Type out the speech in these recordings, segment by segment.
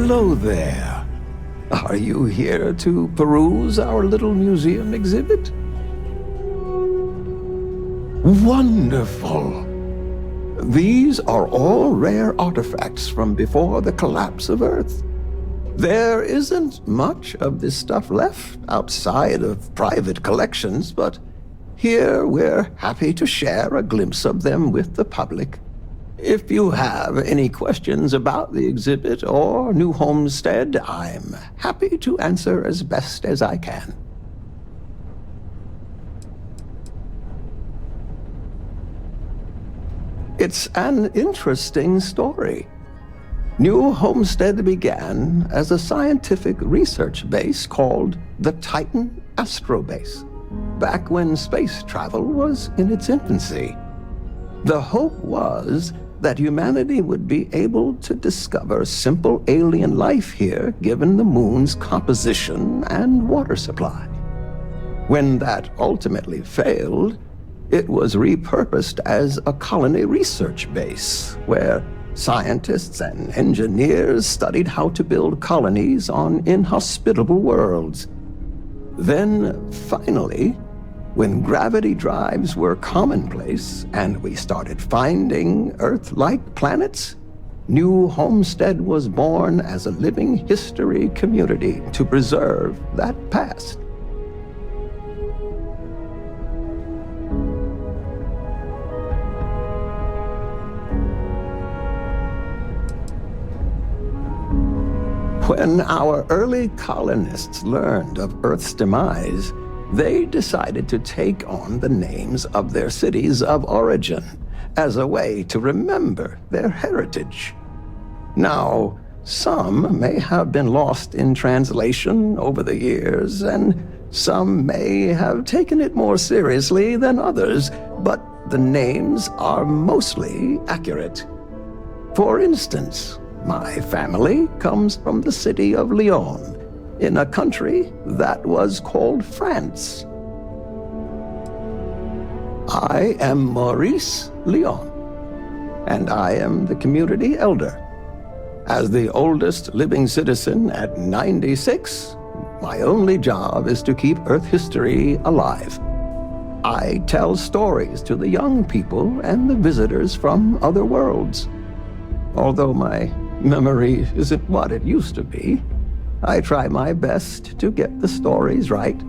Hello there. Are you here to peruse our little museum exhibit? Wonderful. These are all rare artifacts from before the collapse of Earth. There isn't much of this stuff left outside of private collections, but here we're happy to share a glimpse of them with the public. If you have any questions about the exhibit or New Homestead, I'm happy to answer as best as I can. It's an interesting story. New Homestead began as a scientific research base called the Titan Astrobase, back when space travel was in its infancy. The hope was that humanity would be able to discover simple alien life here given the moon's composition and water supply. When that ultimately failed, it was repurposed as a colony research base where scientists and engineers studied how to build colonies on inhospitable worlds. Then, finally, when gravity drives were commonplace and we started finding Earth-like planets, New Homestead was born as a living history community to preserve that past. When our early colonists learned of Earth's demise, they decided to take on the names of their cities of origin as a way to remember their heritage. Now, some may have been lost in translation over the years, and some may have taken it more seriously than others, but the names are mostly accurate. For instance, my family comes from the city of Lyon, in a country that was called France. I am Maurice Lyon, and I am the community elder. As the oldest living citizen at 96, my only job is to keep Earth history alive. I tell stories to the young people and the visitors from other worlds. Although my memory isn't what it used to be, I try my best to get the stories right.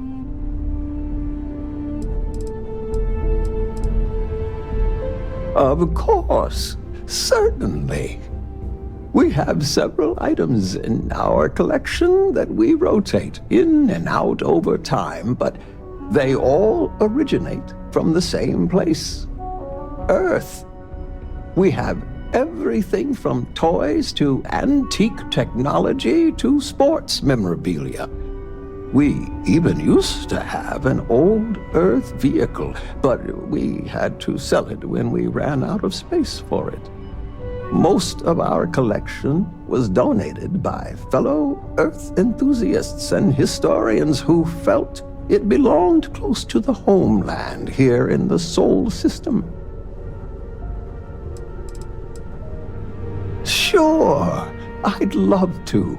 Of course, certainly. We have several items in our collection that we rotate in and out over time, but they all originate from the same place, Earth. We have everything from toys to antique technology to sports memorabilia. We even used to have an old Earth vehicle, but we had to sell it when we ran out of space for it. Most of our collection was donated by fellow Earth enthusiasts and historians who felt it belonged close to the homeland here in the Sol system. Sure, I'd love to.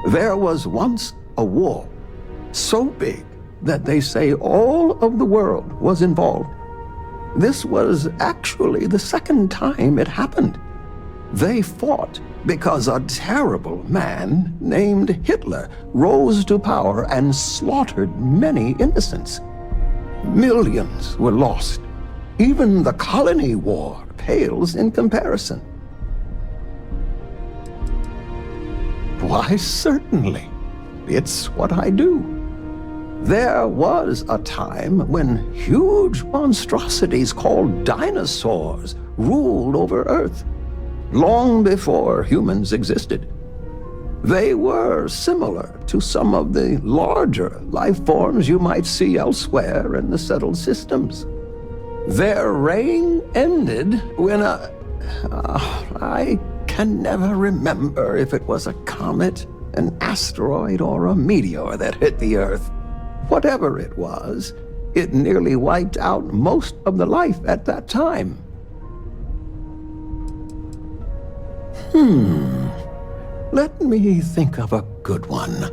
There was once a war so big that they say all of the world was involved. This was actually the second time it happened. They fought because a terrible man named Hitler rose to power and slaughtered many innocents. Millions were lost. Even the colony war pales in comparison. Why, certainly. It's what I do. There was a time when huge monstrosities called dinosaurs ruled over Earth, long before humans existed. They were similar to some of the larger life forms you might see elsewhere in the settled systems. Their reign ended when I can never remember if it was a comet, an asteroid, or a meteor that hit the Earth. Whatever it was, it nearly wiped out most of the life at that time. Let me think of a good one.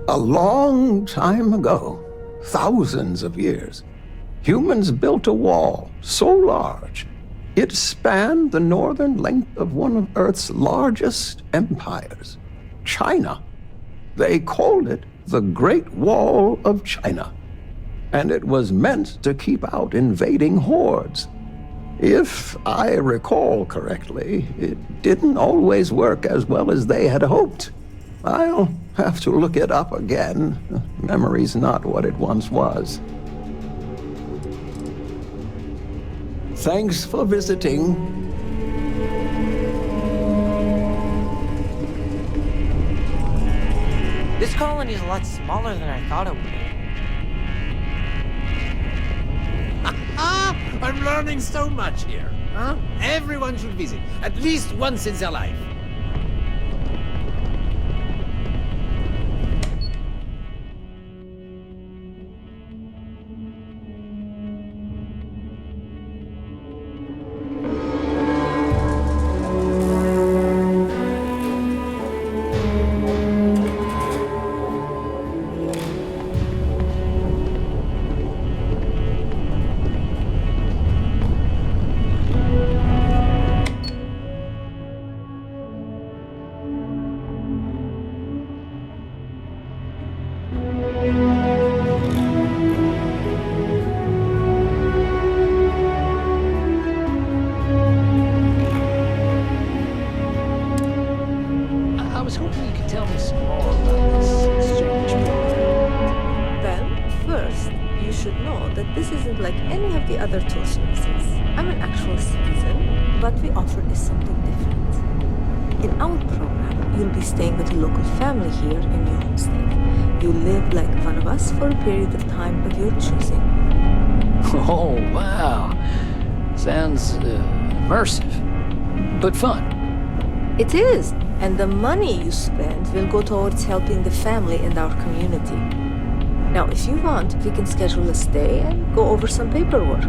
A long time ago, thousands of years, humans built a wall so large it spanned the northern length of one of Earth's largest empires, China. They called it the Great Wall of China, and it was meant to keep out invading hordes. If I recall correctly, it didn't always work as well as they had hoped. I'll have to look it up again. Memory's not what it once was. Thanks for visiting. This colony is a lot smaller than I thought it would be. I'm learning so much here. Huh? Everyone should visit, at least once in their life. I was hoping you could tell me some more about this exchange program. Well, first, you should know that this isn't like any of the other tour services. I'm an actual citizen, but we offer is something different. In our program, you'll be staying with a local family here in your homestead. You live like one of us for a period of time of your choosing. Oh, wow. Sounds immersive, but fun. It is, and the money you spend will go towards helping the family and our community. Now, if you want, we can schedule a stay and go over some paperwork.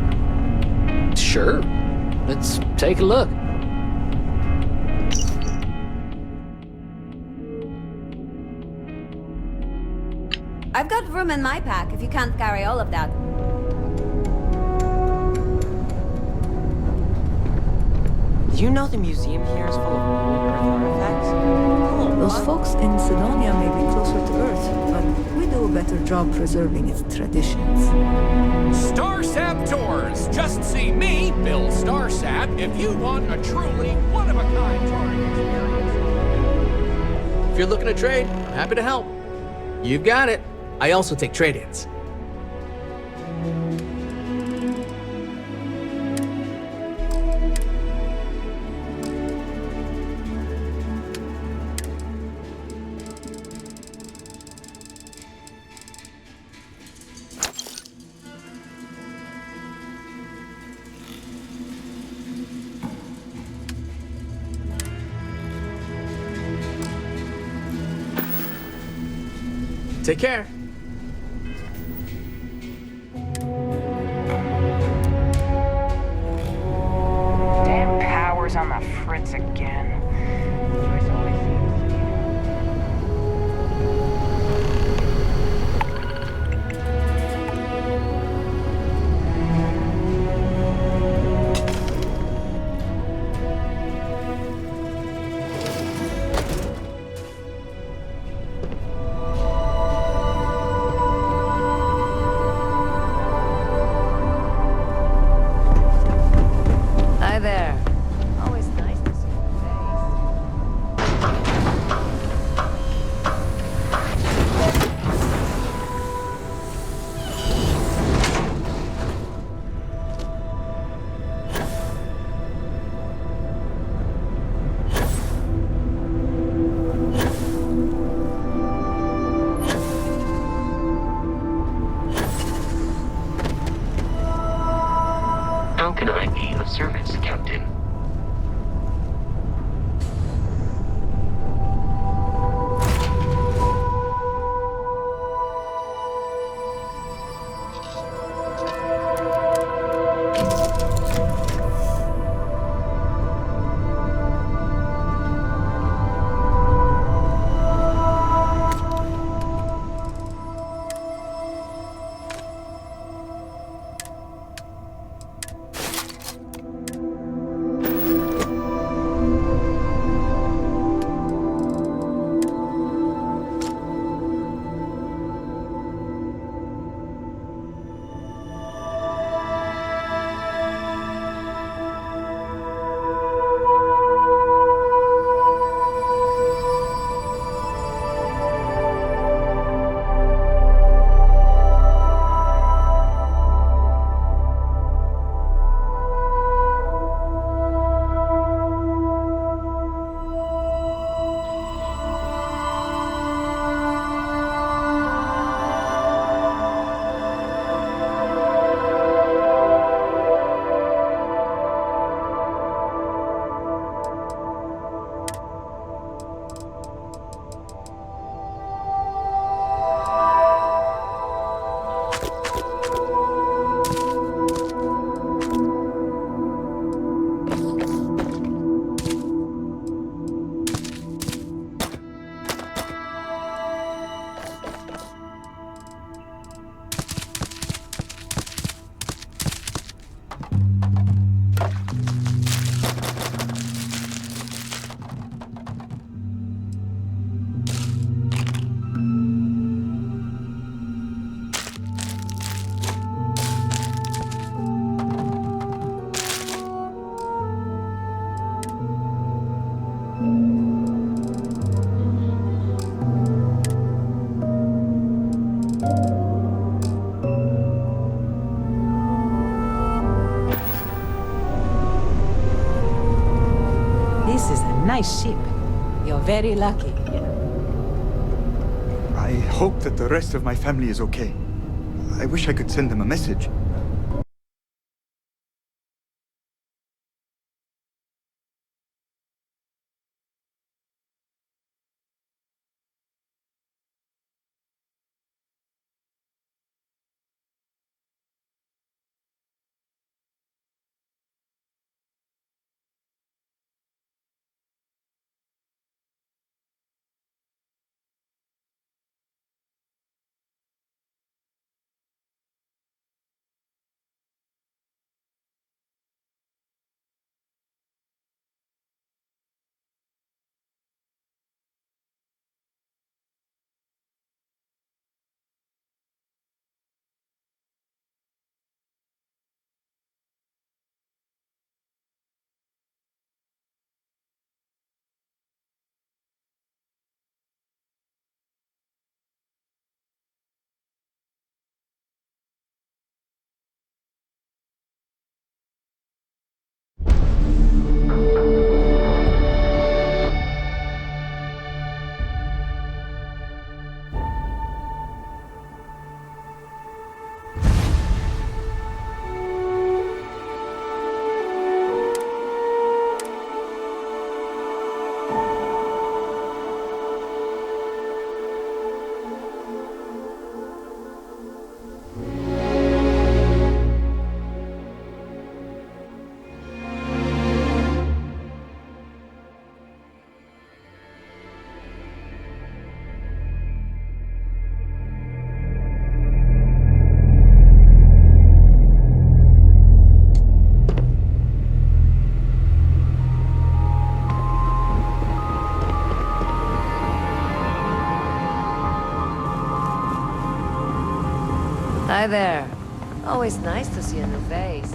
Sure. Let's take a look. I've got room in my pack if you can't carry all of that. Do you know the museum here is full of old Earth artifacts? Those folks in Sidonia may be closer to Earth, but we do a better job preserving its traditions. Starsap Tours! Just see me, Bill Starsap, if you want a truly one-of-a-kind touring experience. If you're looking to trade, I'm happy to help. You've got it. I also take trade-ins. Take care. Damn power's on the fritz again. This always seems Hi there. Always nice to see your face. This is a nice ship. You're very lucky. I hope that the rest of my family is okay. I wish I could send them a message. Hi there. Always nice to see a new face.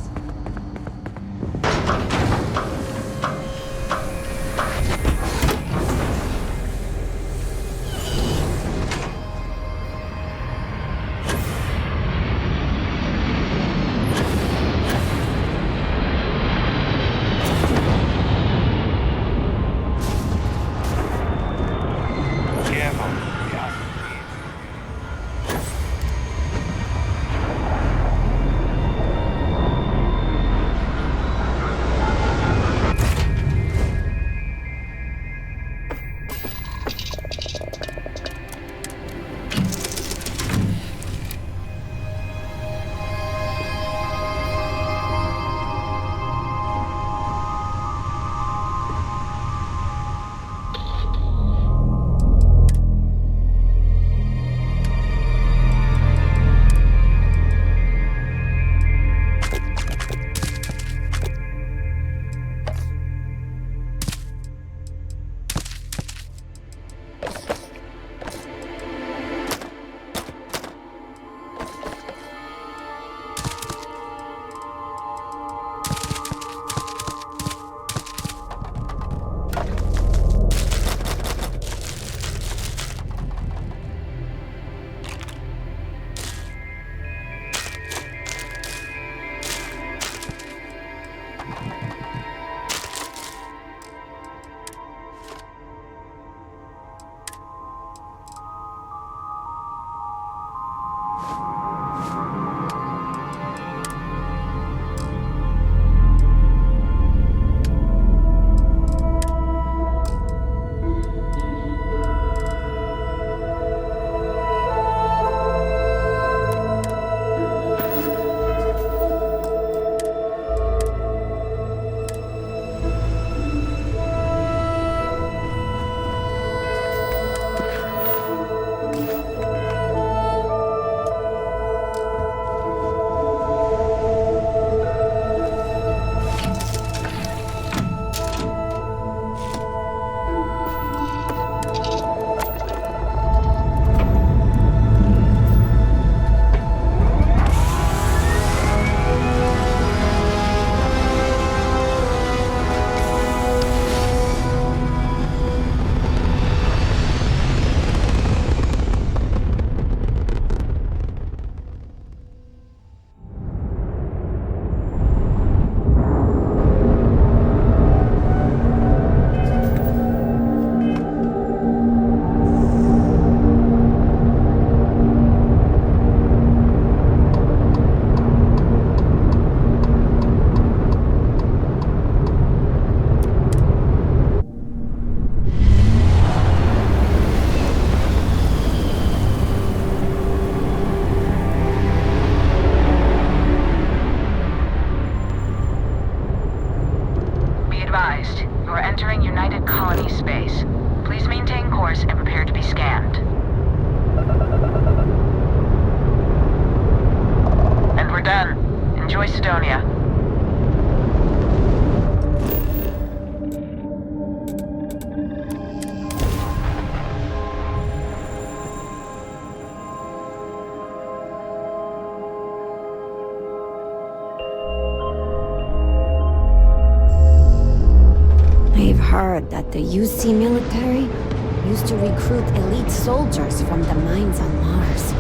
advised, you are entering United Colony space. Please maintain course and prepare to be scanned. And we're done. Enjoy Sidonia. I've heard that the UC military used to recruit elite soldiers from the mines on Mars.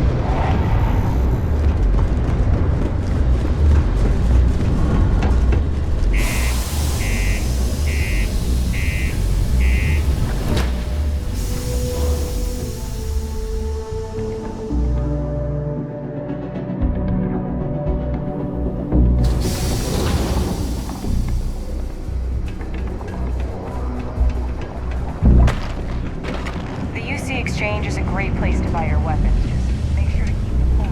The UC Exchange is a great place to buy your weapons. Just make sure to keep the full.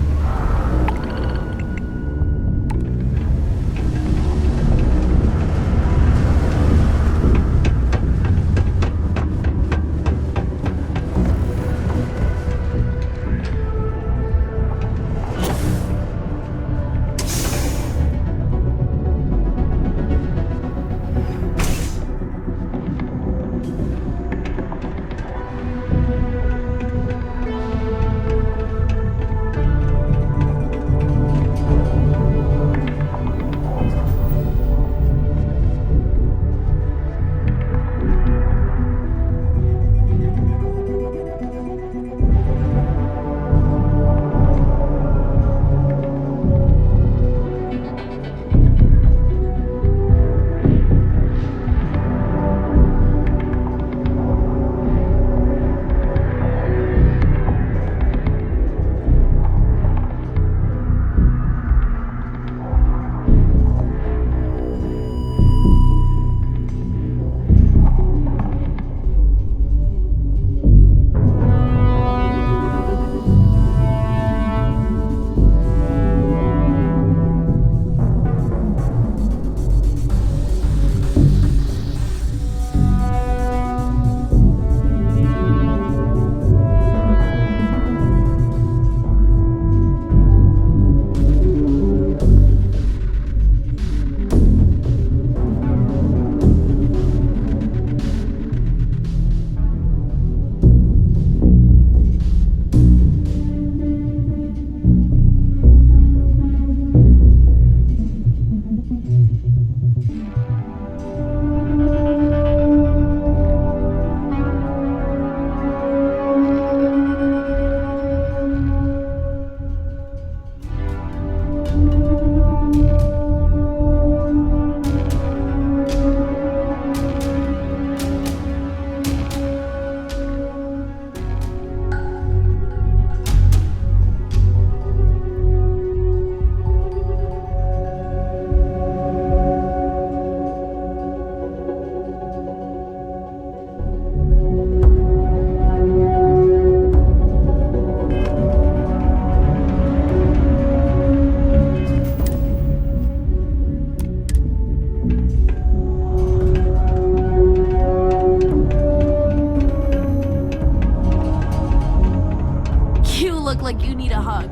like you need a hug.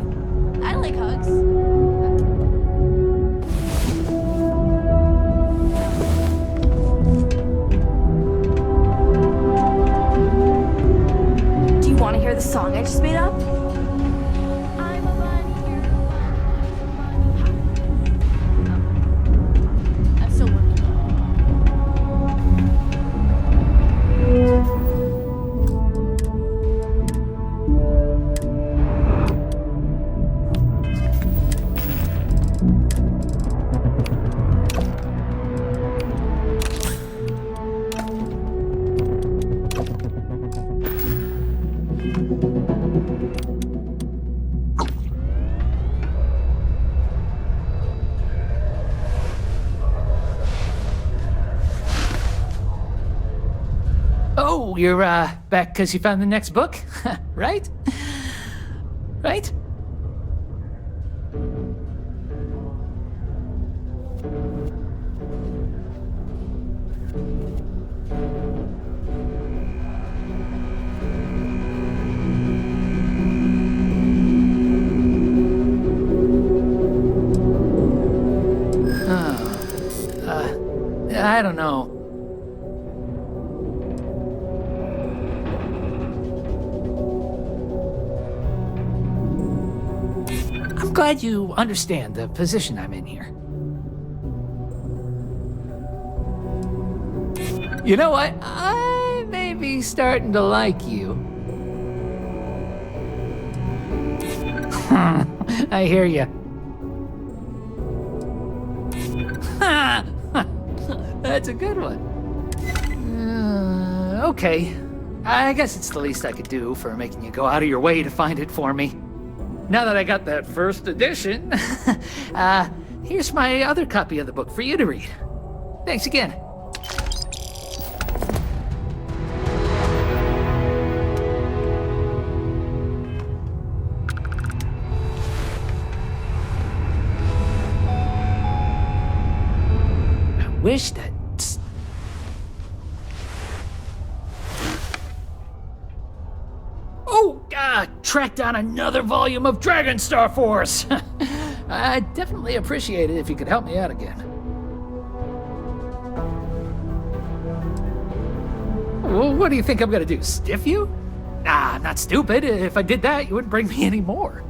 I like hugs. Do you want to hear the song I just made up? I'm a bunny, you're a bunny. I'm still working. Oh, you're back because you found the next book, right? Right? glad you understand the position I'm in here. You know what? I may be starting to like you. I hear ya. That's a good one. Okay. I guess it's the least I could do for making you go out of your way to find it for me. Now that I got that first edition, here's my other copy of the book for you to read. Thanks again. I wish that... track down another volume of Dragon Star Force! I'd definitely appreciate it if you could help me out again. Well, what do you think I'm gonna do, stiff you? Nah, I'm not stupid. If I did that, you wouldn't bring me any more.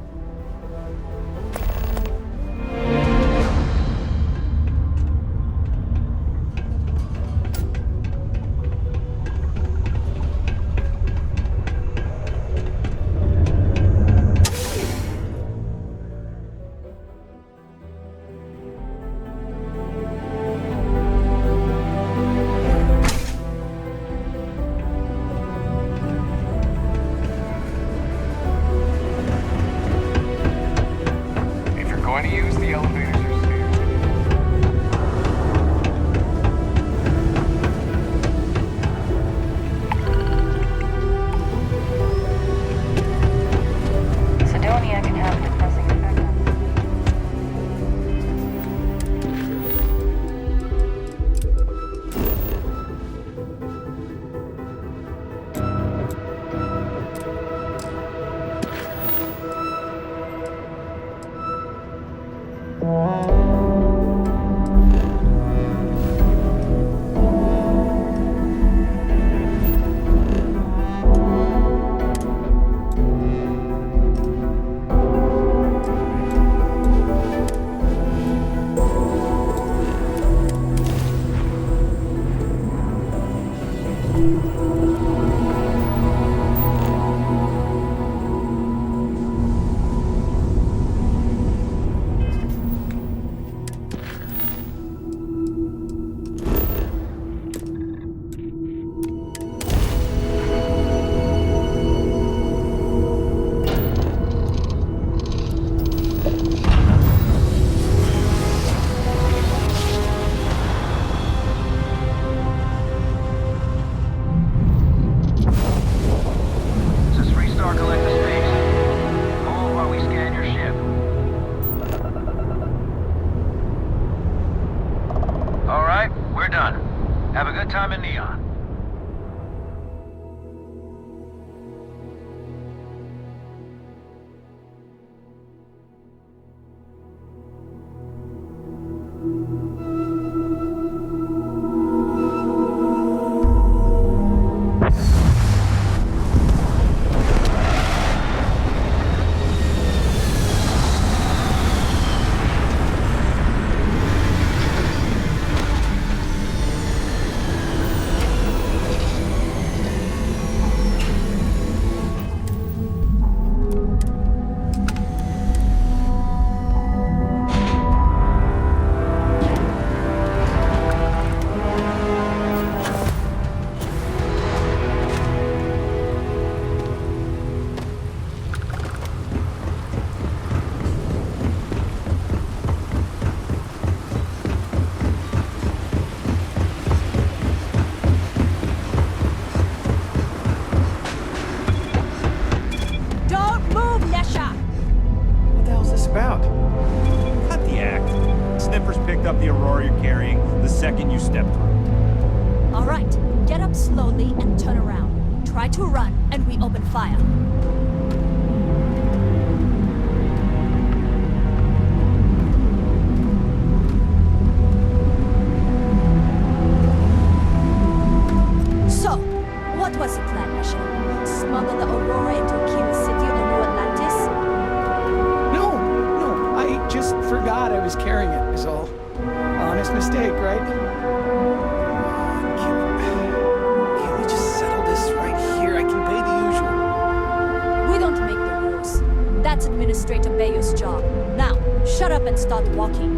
straight to Bayou's job. Now, shut up and start walking.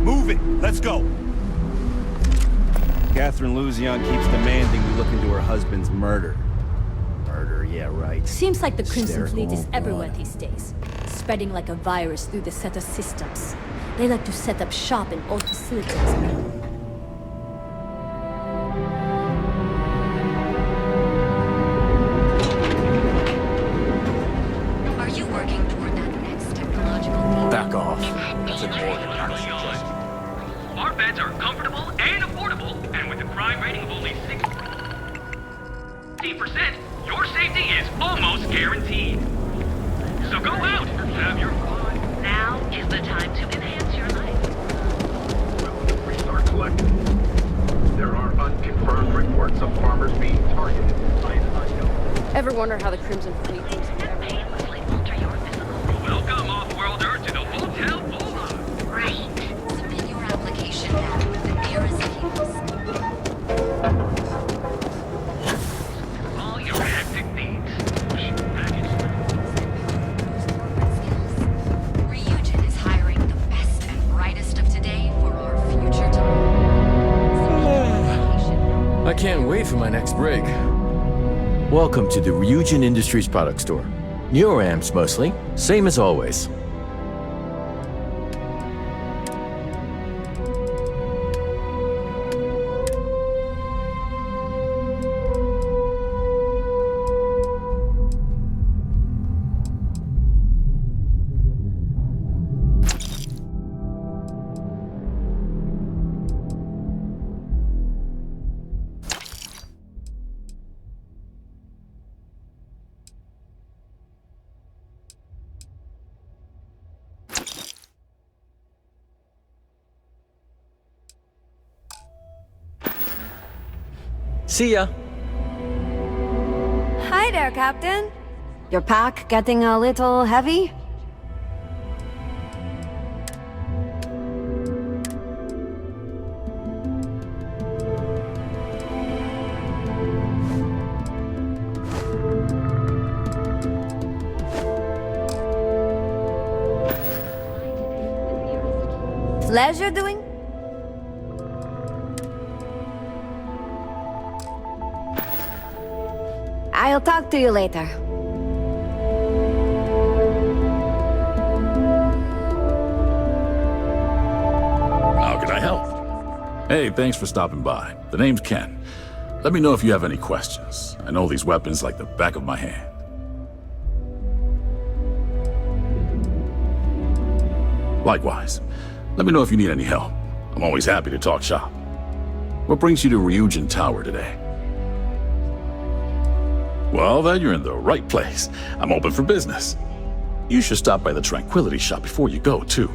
Move it! Let's go! Catherine Luzion keeps demanding we look into her husband's murder. Murder, yeah, right. Seems like the Crimson Hysterical Fleet is old everywhere broad. these days, spreading like a virus through the Zeta systems. They like to set up shop in old facilities. Are you working toward that next technological leap? Back off. That's an order, not a suggestion. Our beds are comfortable and affordable, and with a crime rating of only 60%, your safety is almost guaranteed. So go out, have your fun. Now is the time to enhance your life. We start collecting. There are unconfirmed reports of farmers being targeted by an unknown. Ever wonder how the Crimson Fleet thinks of everything? Welcome, Off-Worlder, to the Hotel Bola. Right. Submit your application now with the nearest kiosk. All your hectic needs. Ryujin is hiring the best and brightest of today for our future tomorrow. I can't wait for my next break. Welcome to the Ryujin Industries product store. Neuroamps mostly, same as always. See ya. Hi there, Captain. Your pack getting a little heavy? Pleasure doing? I'll talk to you later. How can I help? Hey, thanks for stopping by. The name's Ken. Let me know if you have any questions. I know these weapons like the back of my hand. Likewise. Let me know if you need any help. I'm always happy to talk shop. What brings you to Ryujin Tower today? Well, then you're in the right place. I'm open for business. You should stop by the Tranquility Shop before you go, too.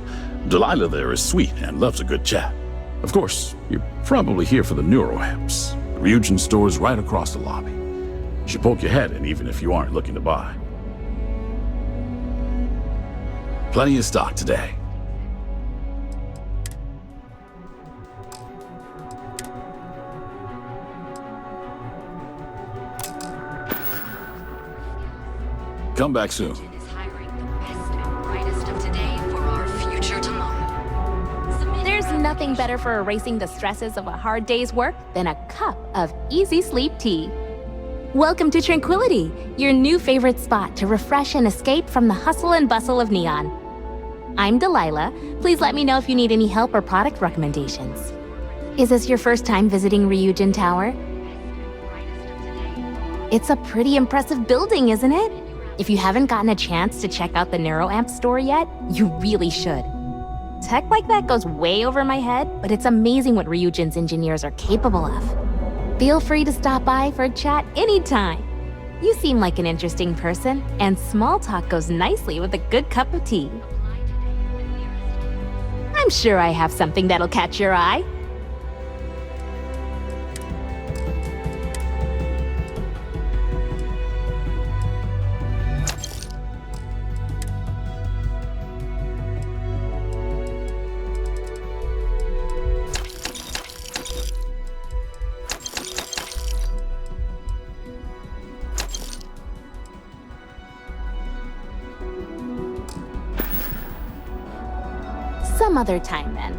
Delilah there is sweet and loves a good chat. Of course, you're probably here for the neuroamps. The Ryujin store is right across the lobby. You should poke your head in even if you aren't looking to buy. Plenty of stock today. Come back soon. There's nothing better for erasing the stresses of a hard day's work than a cup of easy sleep tea. Welcome to Tranquility, your new favorite spot to refresh and escape from the hustle and bustle of Neon. I'm Delilah. Please let me know if you need any help or product recommendations. Is this your first time visiting Ryujin Tower? It's a pretty impressive building, isn't it? If you haven't gotten a chance to check out the NeuroAmp store yet, you really should. Tech like that goes way over my head, but it's amazing what Ryujin's engineers are capable of. Feel free to stop by for a chat anytime. You seem like an interesting person, and small talk goes nicely with a good cup of tea. I'm sure I have something that'll catch your eye. Some other time, then.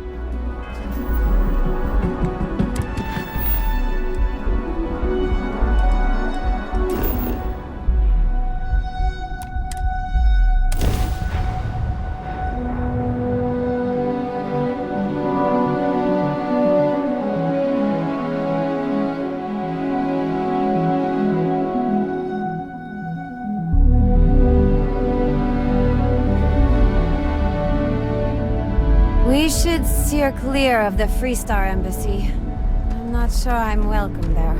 We should steer clear of the Freestar Embassy. I'm not sure I'm welcome there.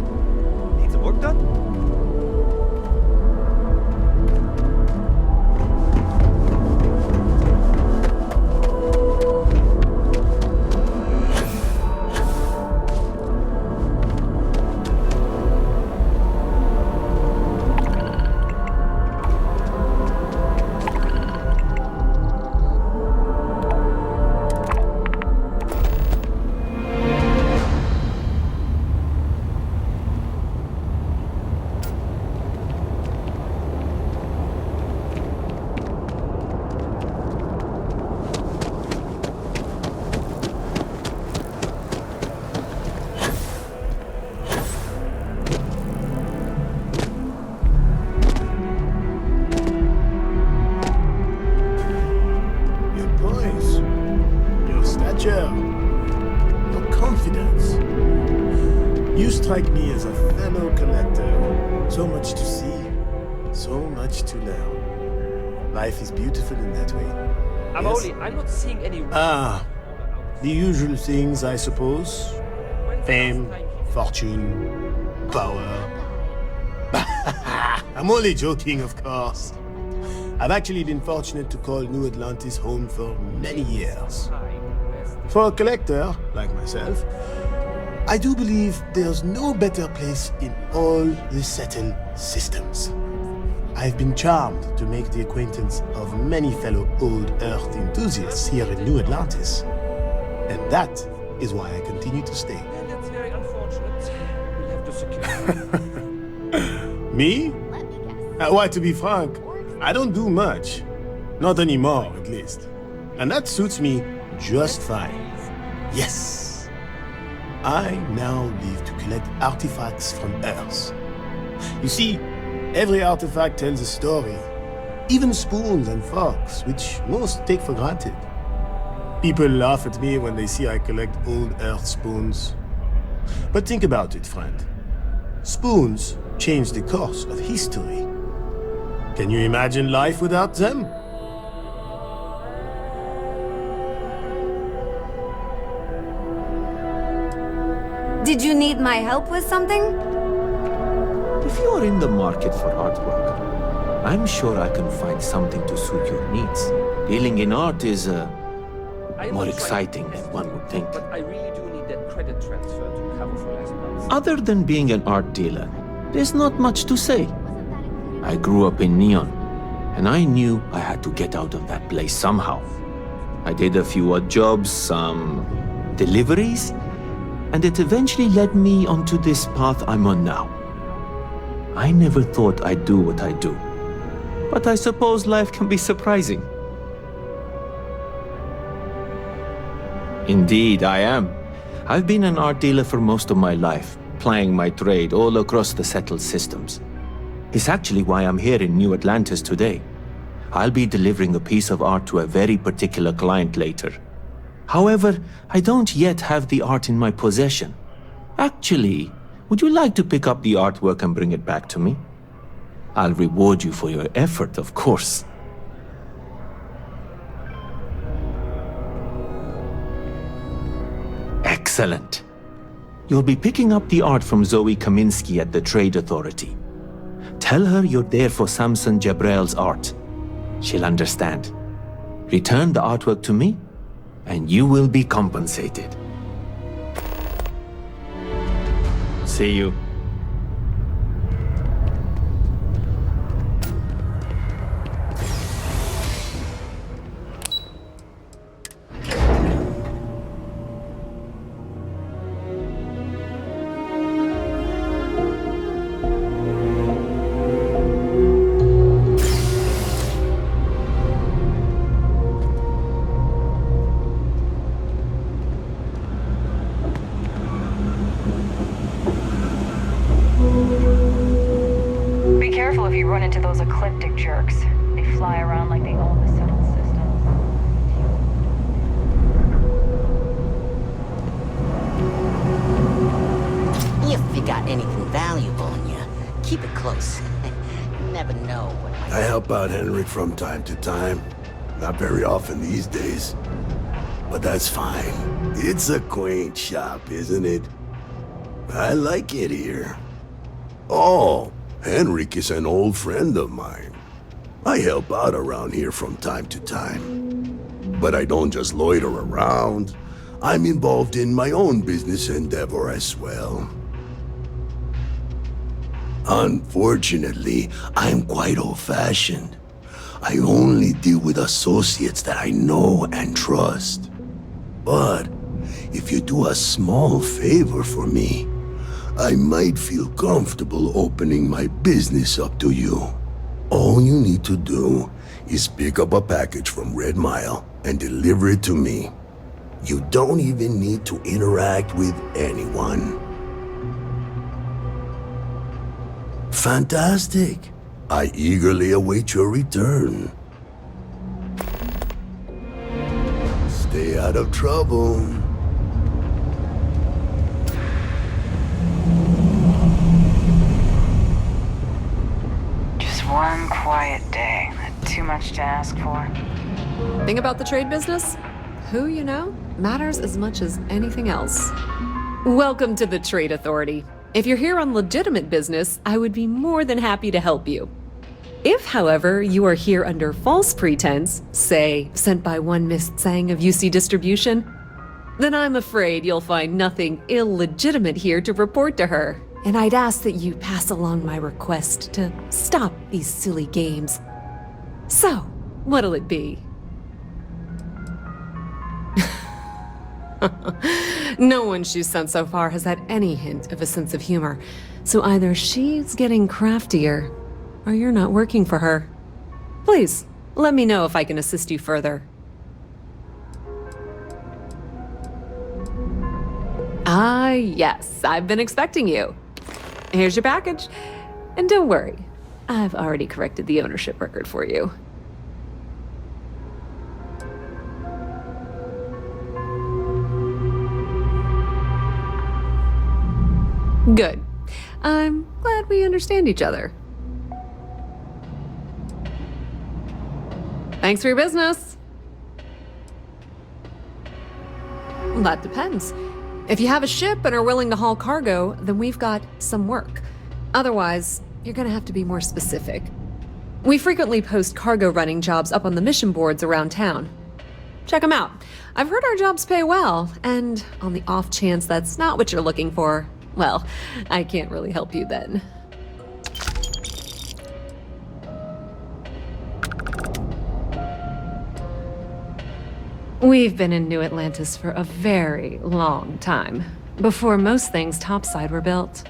Need some work done? Your confidence. You strike me as a fellow collector. So much to see, so much to learn. Life is beautiful in that way. I'm not seeing any... The usual things, I suppose. Fame, fortune, power. I'm only joking, of course. I've actually been fortunate to call New Atlantis home for many years. For a collector, like myself, I do believe there's no better place in all the settled systems. I've been charmed to make the acquaintance of many fellow old Earth enthusiasts here in New Atlantis. And that is why I continue to stay. That's very unfortunate. We'll have to secure... Me? Why, to be frank, I don't do much. Not anymore, at least. And that suits me just fine. Yes. I now live to collect artifacts from Earth. You see, every artifact tells a story. Even spoons and forks, which most take for granted. People laugh at me when they see I collect old Earth spoons. But think about it, friend. Spoons change the course of history. Can you imagine life without them? Did you need my help with something? If you're in the market for artwork, I'm sure I can find something to suit your needs. Dealing in art is more exciting than one would think. But I really do need that credit transfer to cover for last month. Other than being an art dealer, there's not much to say. I grew up in Neon, and I knew I had to get out of that place somehow. I did a few odd jobs, some deliveries, and it eventually led me onto this path I'm on now. I never thought I'd do what I do, but I suppose life can be surprising. Indeed, I am. I've been an art dealer for most of my life, plying my trade all across the settled systems. It's actually why I'm here in New Atlantis today. I'll be delivering a piece of art to a very particular client later. However, I don't yet have the art in my possession. Actually, would you like to pick up the artwork and bring it back to me? I'll reward you for your effort, of course. Excellent. You'll be picking up the art from Zoe Kaminsky at the Trade Authority. Tell her you're there for Samson Jabrel's art. She'll understand. Return the artwork to me, and you will be compensated. See you. careful if you run into those ecliptic jerks. They fly around like they own the settled systems. If you got anything valuable on you, keep it close. You never know what might... I help out Henrik from time to time. Not very often these days. But that's fine. It's a quaint shop, isn't it? I like it here. Oh, Henrik is an old friend of mine. I help out around here from time to time. But I don't just loiter around. I'm involved in my own business endeavor as well. Unfortunately, I'm quite old-fashioned. I only deal with associates that I know and trust. But if you do a small favor for me, I might feel comfortable opening my business up to you. All you need to do is pick up a package from Red Mile and deliver it to me. You don't even need to interact with anyone. Fantastic. I eagerly await your return. Stay out of trouble. Just one quiet day. Too much to ask for. Thing about the trade business? Who you know matters as much as anything else. Welcome to the Trade Authority. If you're here on legitimate business, I would be more than happy to help you. If, however, you are here under false pretense, say, sent by one Miss Tsang of UC Distribution, then I'm afraid you'll find nothing illegitimate here to report to her. And I'd ask that you pass along my request to stop these silly games. So, what'll it be? No one she's sent so far has had any hint of a sense of humor. So either she's getting craftier, or you're not working for her. Please, let me know if I can assist you further. Ah, yes, I've been expecting you. Here's your package. And don't worry, I've already corrected the ownership record for you. Good. I'm glad we understand each other. Thanks for your business. Well, that depends. If you have a ship and are willing to haul cargo, then we've got some work. Otherwise, you're gonna have to be more specific. We frequently post cargo running jobs up on the mission boards around town. Check them out. I've heard our jobs pay well, and on the off chance that's not what you're looking for, well, I can't really help you then. We've been in New Atlantis for a very long time, before most things topside were built.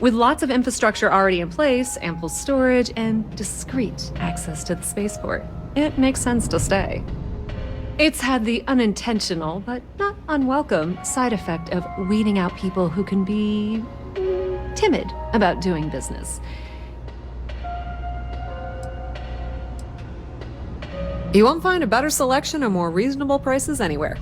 With lots of infrastructure already in place, ample storage, and discreet access to the spaceport, it makes sense to stay. It's had the unintentional, but not unwelcome, side effect of weeding out people who can be timid about doing business. You won't find a better selection or more reasonable prices anywhere.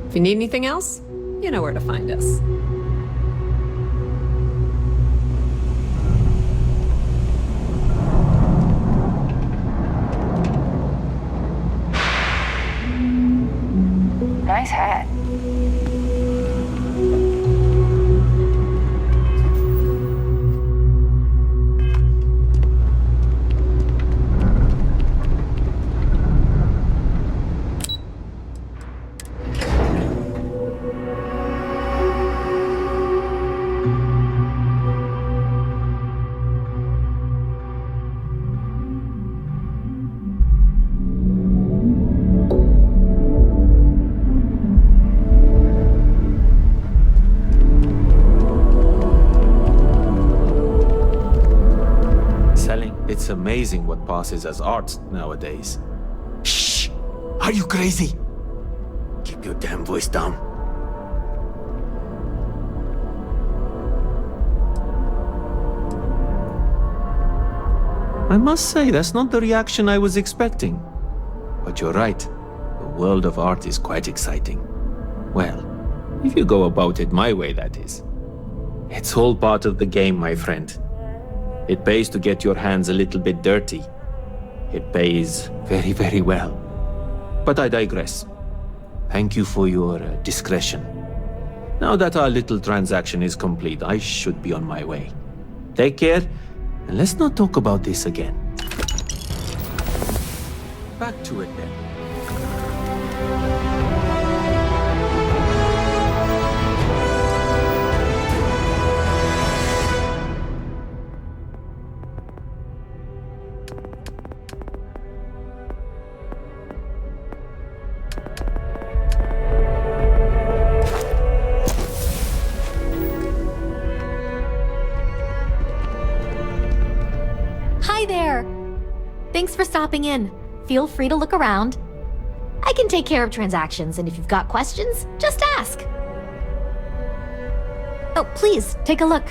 If you need anything else, you know where to find us. Nice hat. amazing what passes as art nowadays. Shh! Are you crazy? Keep your damn voice down. I must say, that's not the reaction I was expecting. But you're right. The world of art is quite exciting. Well, if you go about it my way, that is. It's all part of the game, my friend. It pays to get your hands a little bit dirty. It pays very, very well. But I digress. Thank you for your discretion. Now that our little transaction is complete, I should be on my way. Take care, and let's not talk about this again. Back to it then. Thanks for stopping in. Feel free to look around. I can take care of transactions, and if you've got questions, just ask. Oh, please, take a look.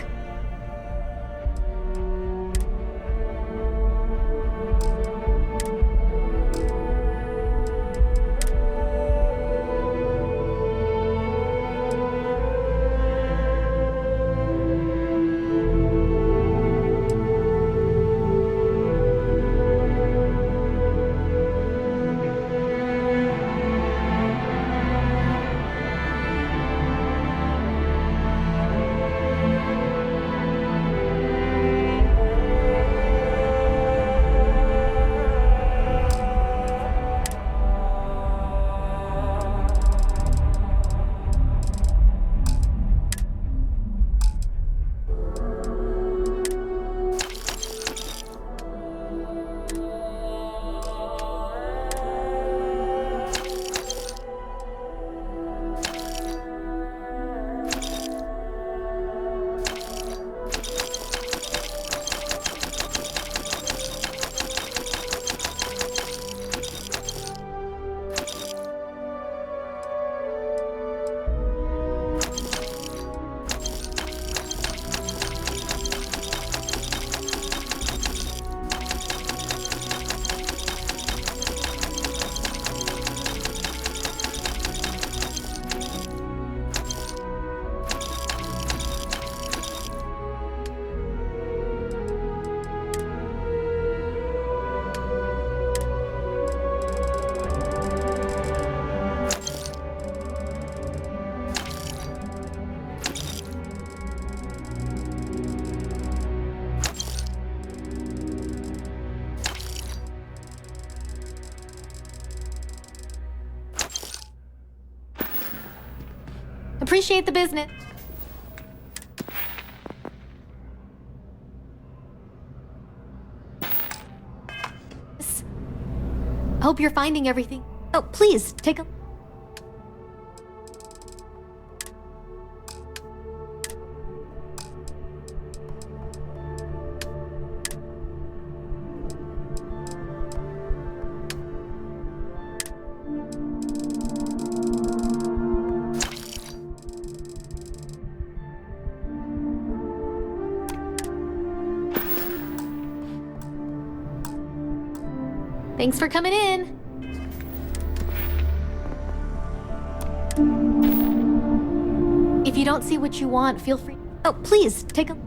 Appreciate the business. Hope you're finding everything. Oh, please, take a... Thanks for coming in. If you don't see what you want, feel free. Oh, please, take a...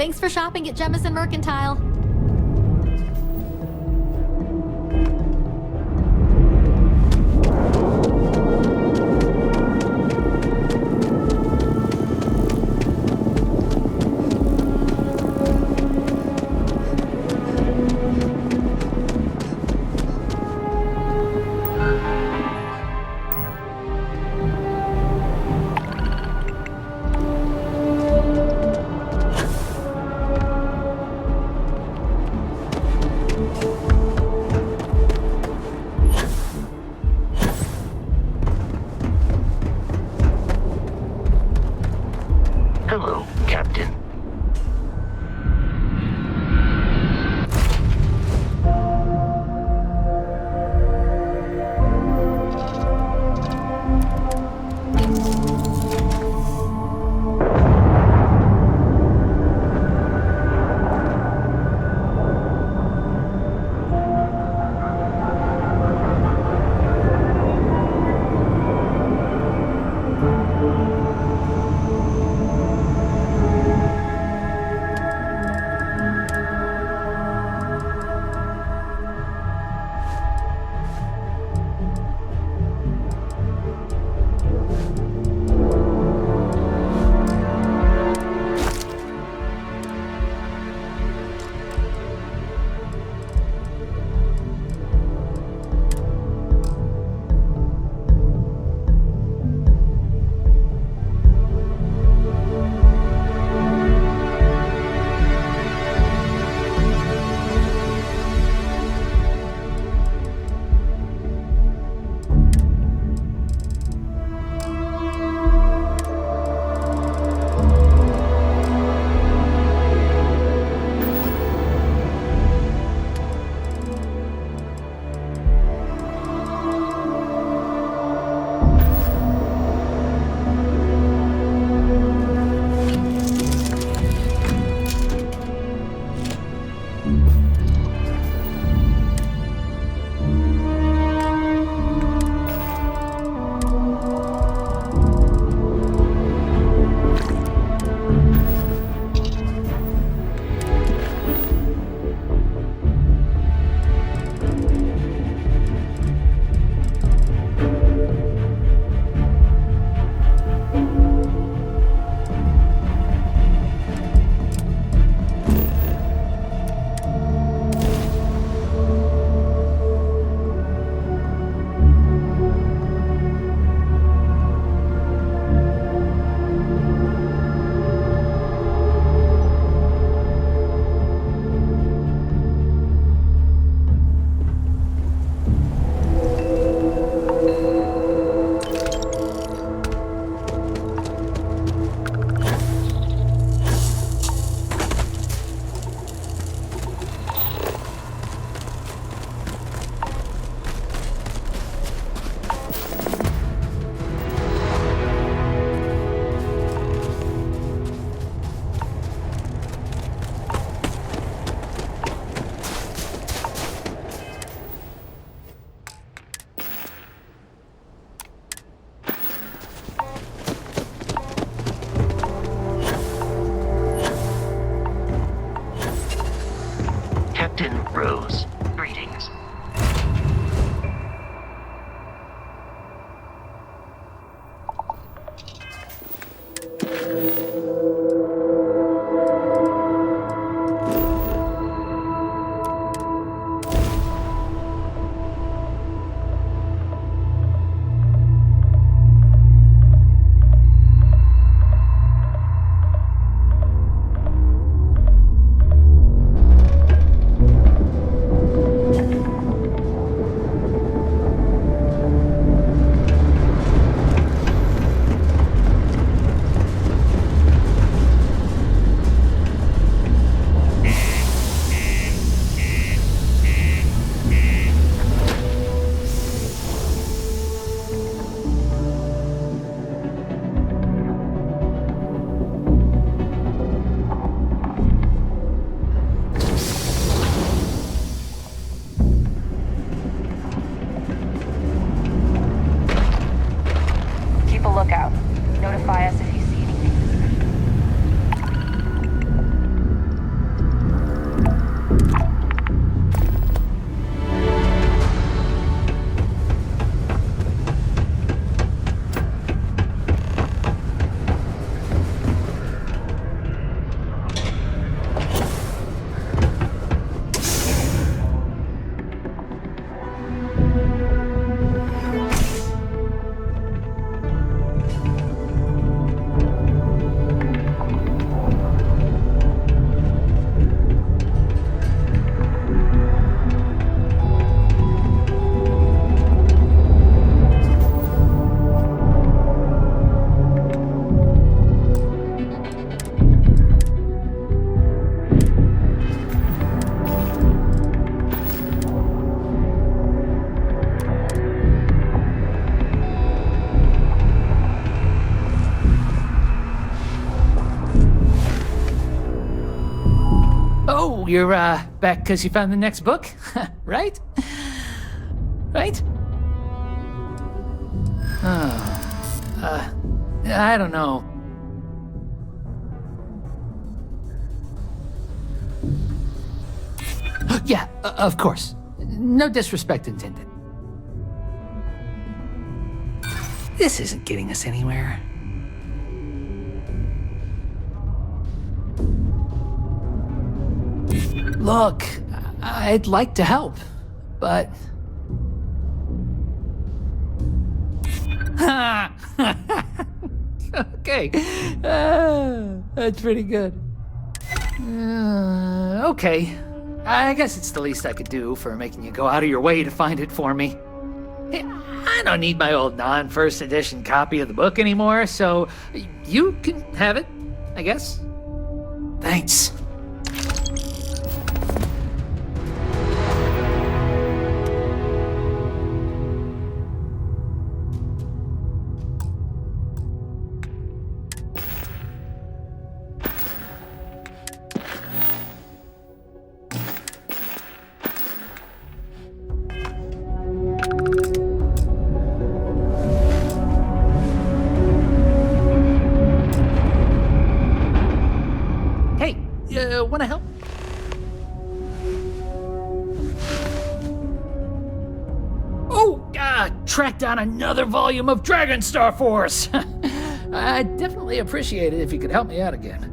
Thanks for shopping at Jemison Mercantile. Rose, greetings. Lookout. Notify us if you see anything suspicious. Oh, you're, back because you found the next book? Right? Right? Oh, I don't know. Yeah, of course. No disrespect intended. This isn't getting us anywhere. Look, I'd like to help, but... Okay, that's pretty good. Okay, I guess it's the least I could do for making you go out of your way to find it for me. Hey, I don't need my old non-first edition copy of the book anymore, so you can have it, I guess. Thanks. Want to help? Oh, track down another volume of Dragon Star Force. I'd definitely appreciate it if you could help me out again.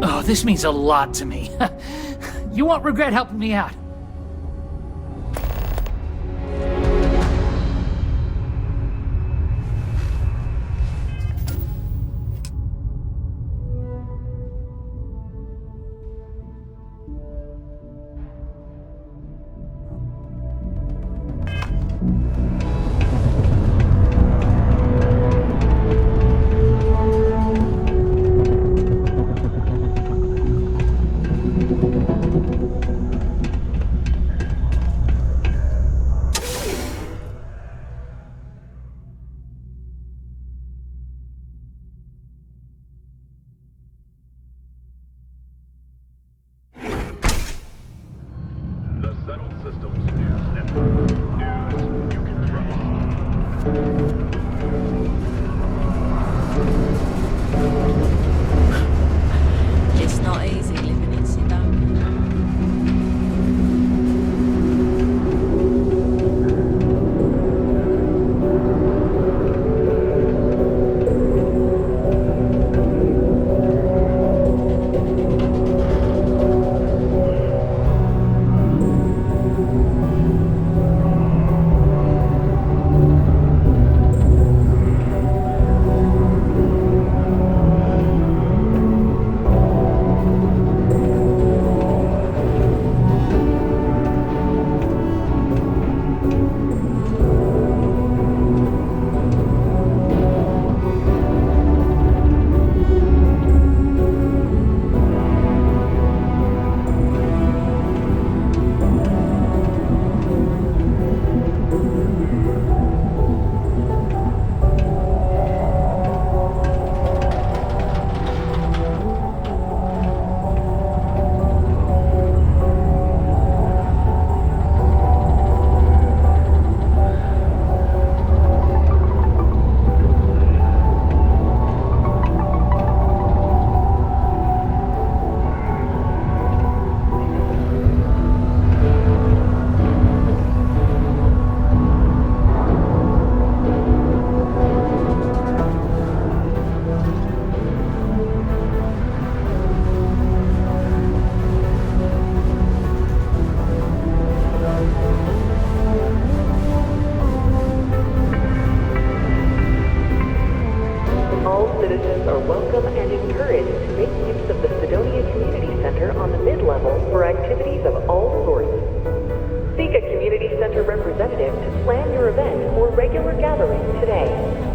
Oh, this means a lot to me. You won't regret helping me out. all citizens are welcome and encouraged to make use of the Sidonia Community Center on the mid-level for activities of all sorts. Seek a community center representative to plan your event or regular gathering today.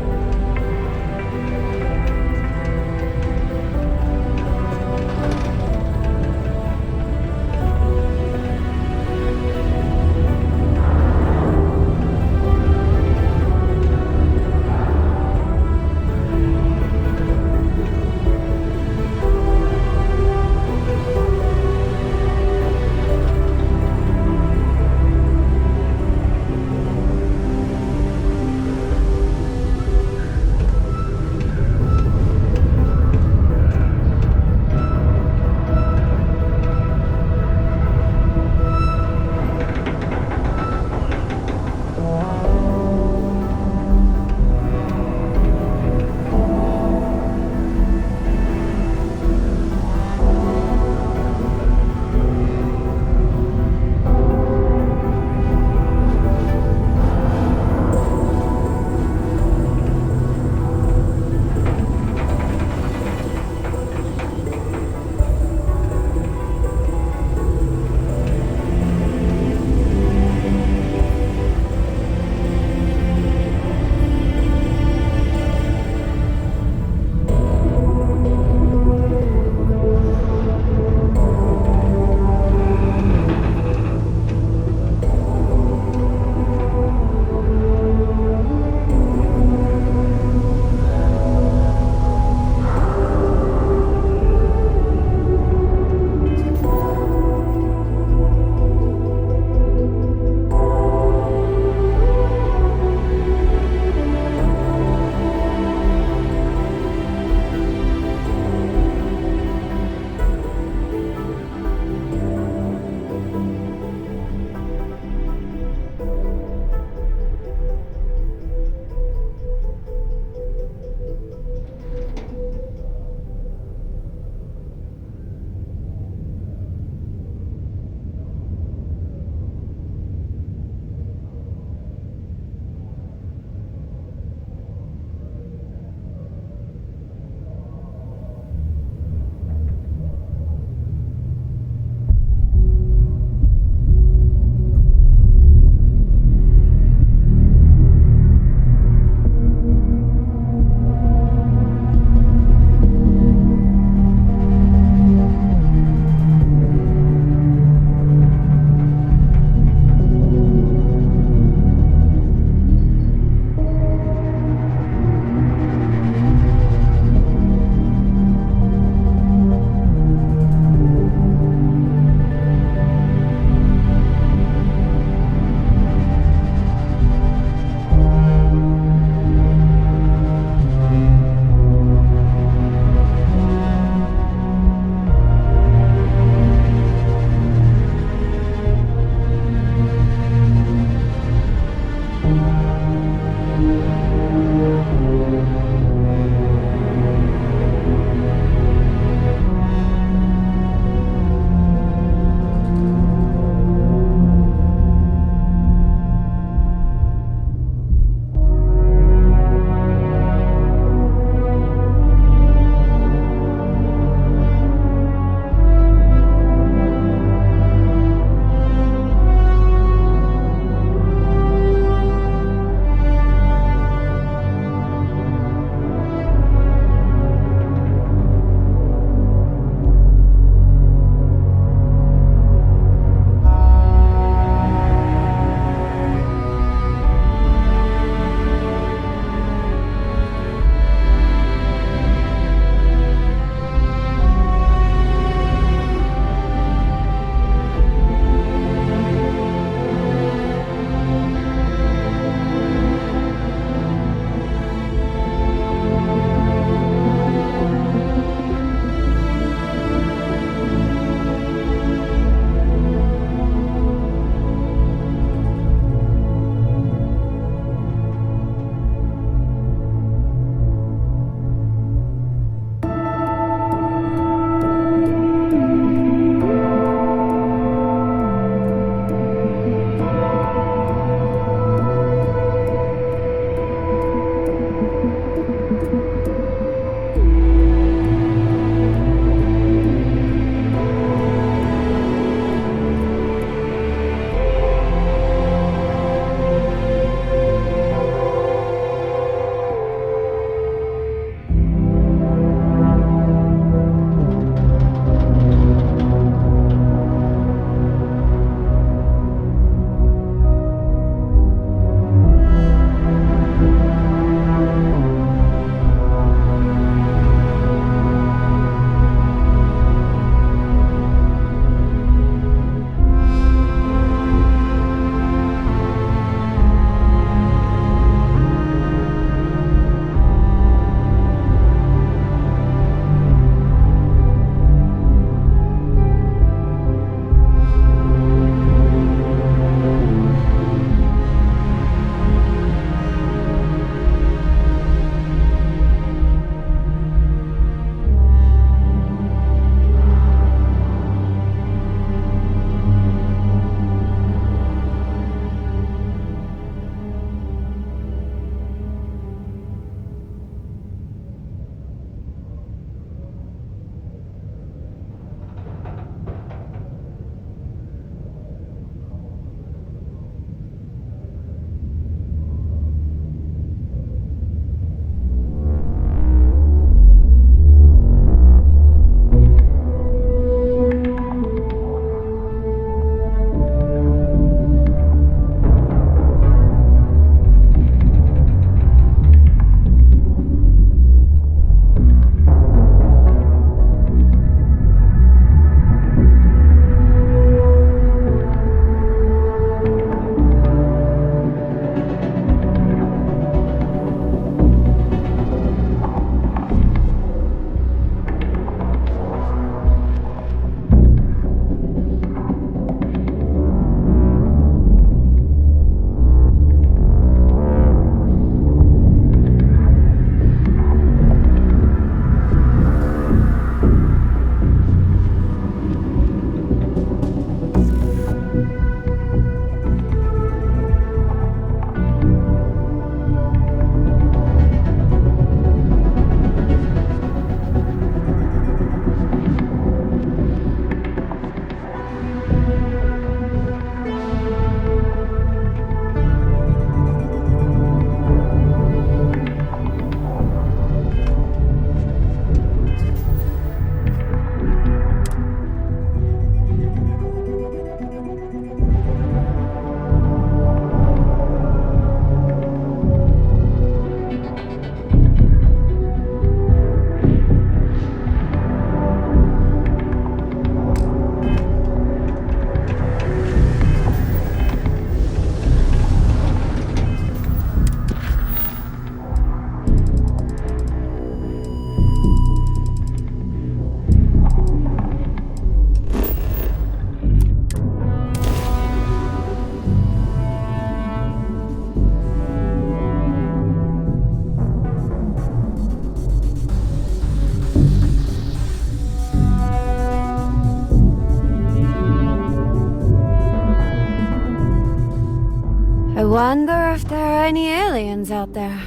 wonder if there are any aliens out there.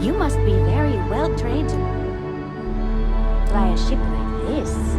You must be very well trained to fly a ship like this.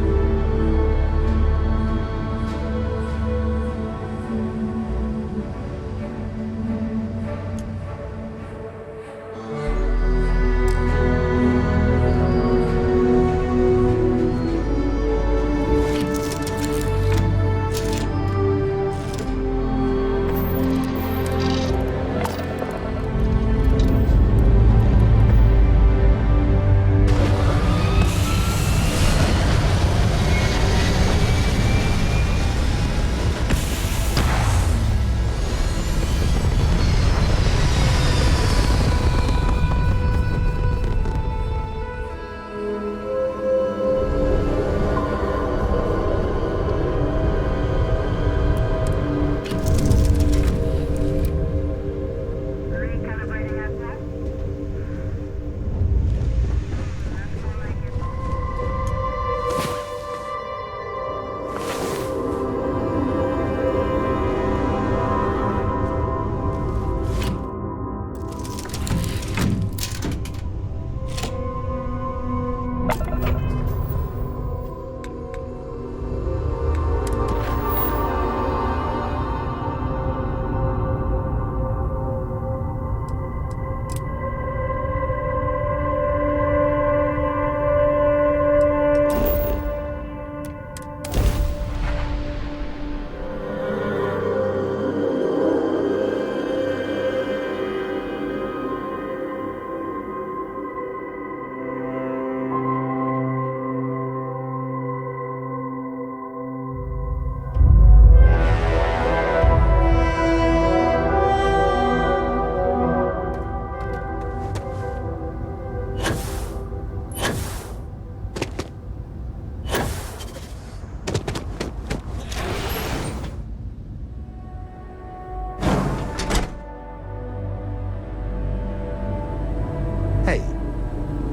Hey.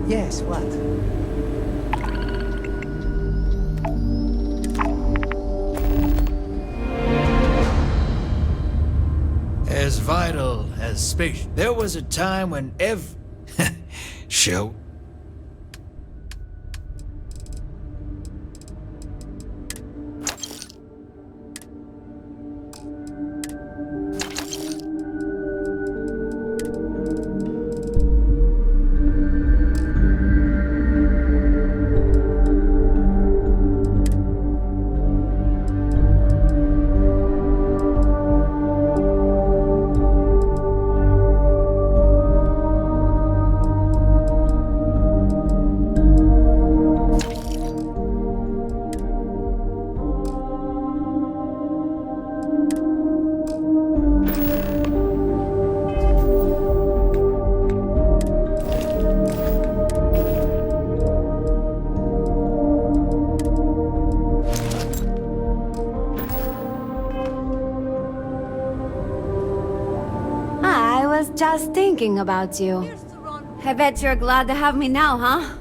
Yes, what? As vital as space. There was a time when show. Just thinking about you. I bet you're glad to have me now, huh?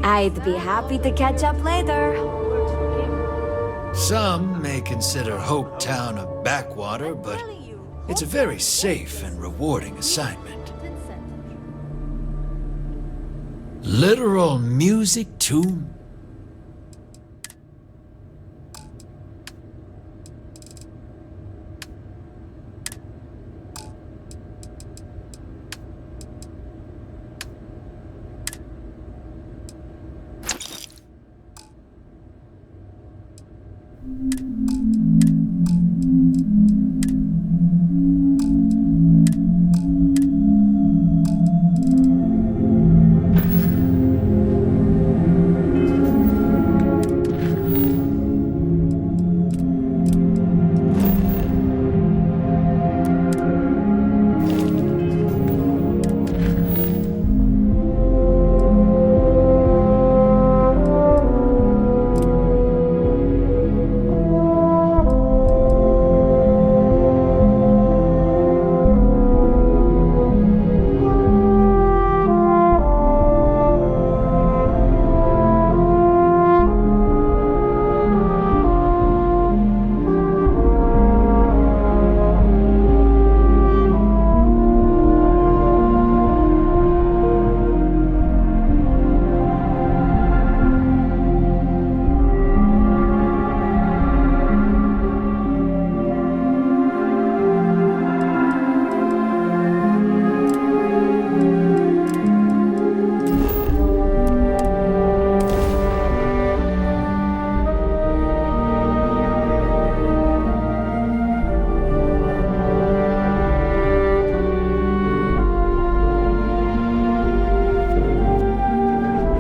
I'd be happy to catch up later. Some may consider Hope Town a backwater, but it's a very safe and rewarding assignment. Literal music too.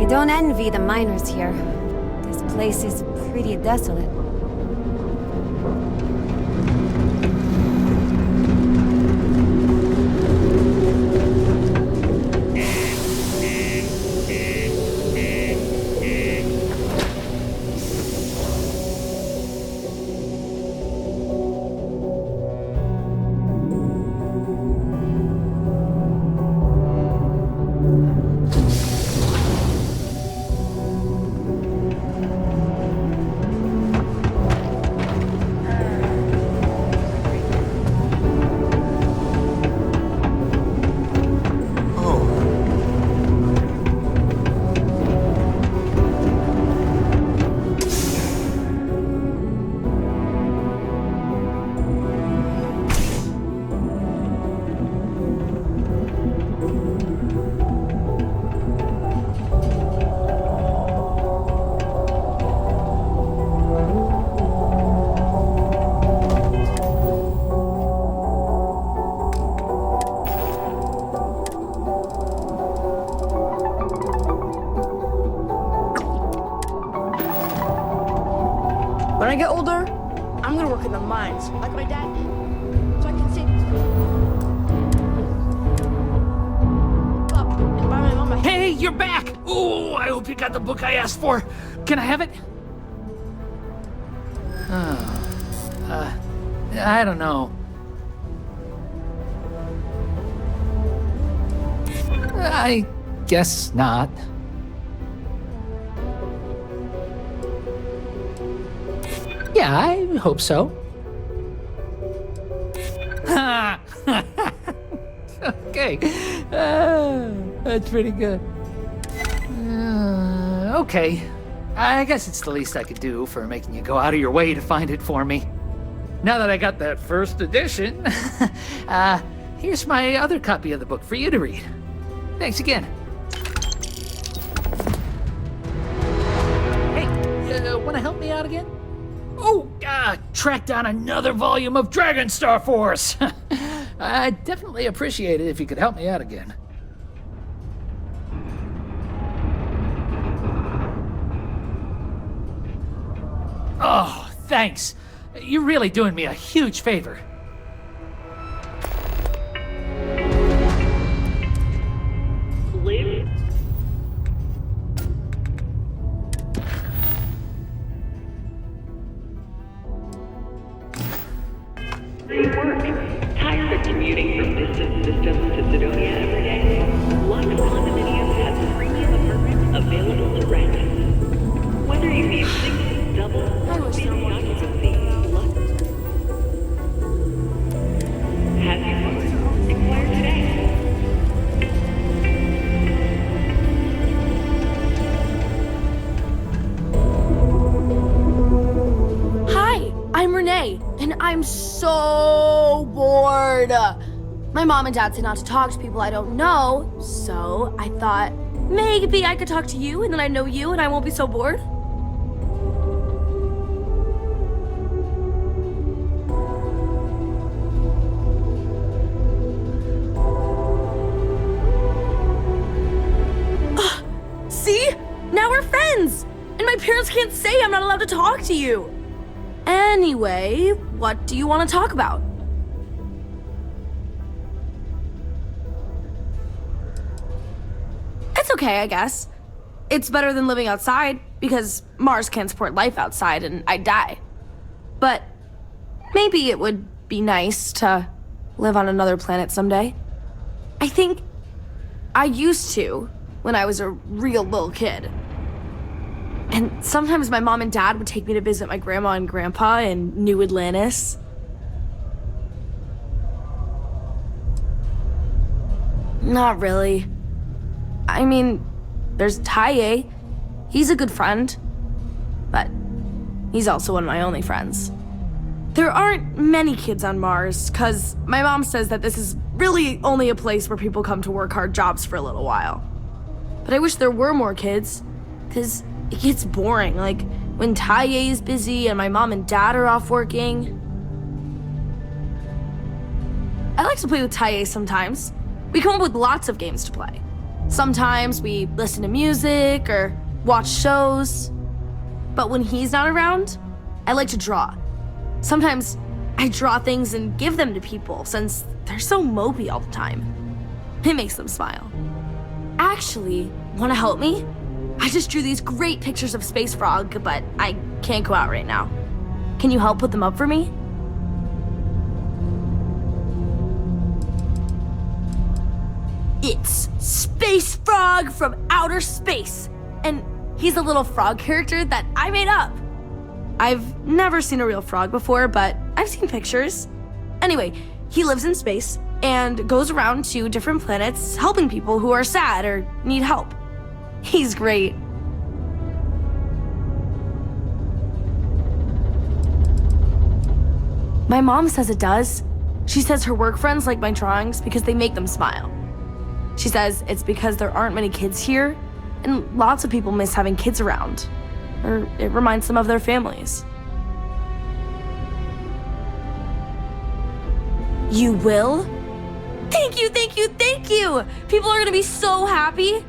Don't envy the miners here. This place is pretty desolate. When I get older, I'm gonna work in the mines, like my dad did. So I can save up and buy my mama. Hey, you're back! Oh, I hope you got the book I asked for. Can I have it? I don't know. I guess not. Yeah, I hope so. Okay. That's pretty good. Okay. I guess it's the least I could do for making you go out of your way to find it for me. Now that I got that first edition, here's my other copy of the book for you to read. Thanks again. Hey, wanna help me out again? Oh, track down another volume of Dragon Star Force! I'd definitely appreciate it if you could help me out again. Oh, thanks. You're really doing me a huge favor. Live. Great work. Tired of commuting from distant systems to Sidonia every day? Lux Condominiums has premium apartments available to rent. Whether you need single, double, or family occupancy, have you heard? Inquire today. Hi, I'm Renee, and I'm so bored. My mom and dad say not to talk to people I don't know, so I thought maybe I could talk to you, and then I know you, and I won't be so bored. See? Now we're friends! And my parents can't say I'm not allowed to talk to you. Anyway, what do you want to talk about? It's okay, I guess. It's better than living outside, because Mars can't support life outside and I'd die. But maybe it would be nice to live on another planet someday. I think I used to when I was a real little kid. And sometimes my mom and dad would take me to visit my grandma and grandpa in New Atlantis. Not really. I mean, there's Taye. He's a good friend. But he's also one of my only friends. There aren't many kids on Mars, because my mom says that this is really only a place where people come to work hard jobs for a little while. But I wish there were more kids, because it gets boring, like when Taye is busy and my mom and dad are off working. I like to play with Taye sometimes. We come up with lots of games to play. Sometimes we listen to music or watch shows. But when he's not around, I like to draw. Sometimes I draw things and give them to people since they're so mopey all the time. It makes them smile. Actually, want to help me? I just drew these great pictures of Space Frog, but I can't go out right now. Can you help put them up for me? It's Space Frog from outer space, and he's a little frog character that I made up. I've never seen a real frog before, but I've seen pictures. Anyway, he lives in space and goes around to different planets helping people who are sad or need help. He's great. My mom says it does. She says her work friends like my drawings because they make them smile. She says it's because there aren't many kids here, and lots of people miss having kids around, or it reminds them of their families. You will? Thank you, thank you, thank you! People are gonna be so happy.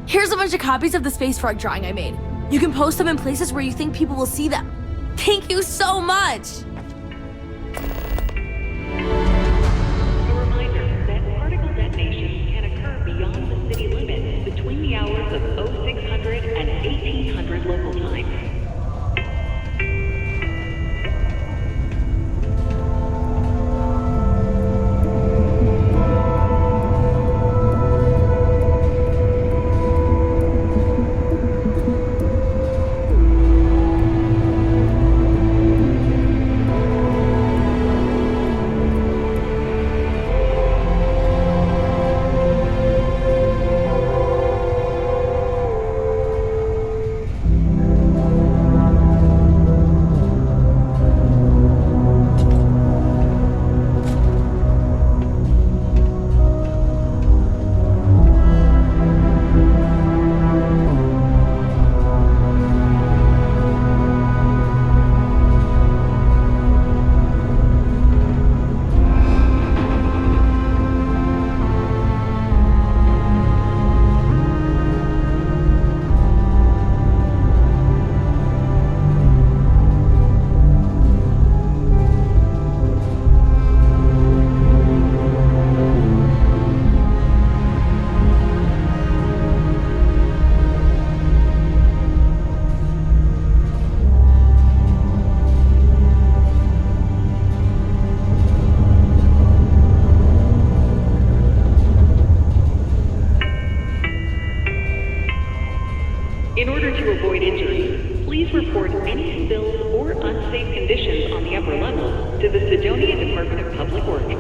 Here's a bunch of copies of the Space Frog drawing I made. You can post them in places where you think people will see them. Thank you so much! A reminder that particle detonations can occur beyond the city limits between the hours of 0600 and 1800 local time. the Sidonia Department of Public Works.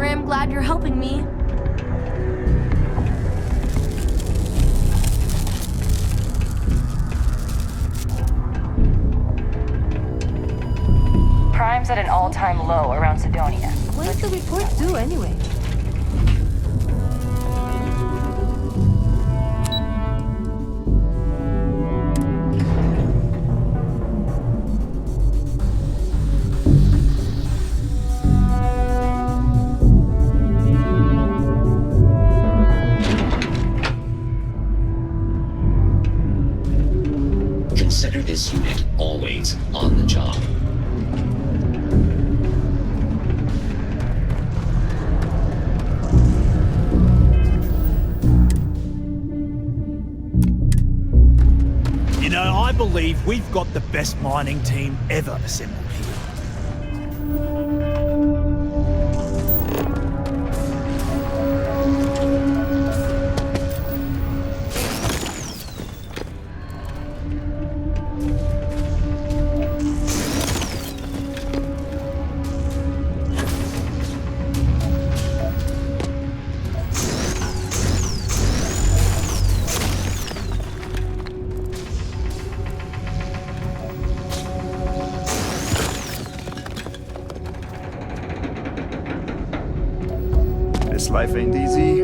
I'm glad you're helping me. Crime's at an all-time low around Sidonia. What does the report do anyway? Consider this unit always on the job. You know, I believe we've got the best mining team ever assembled here. This life ain't easy.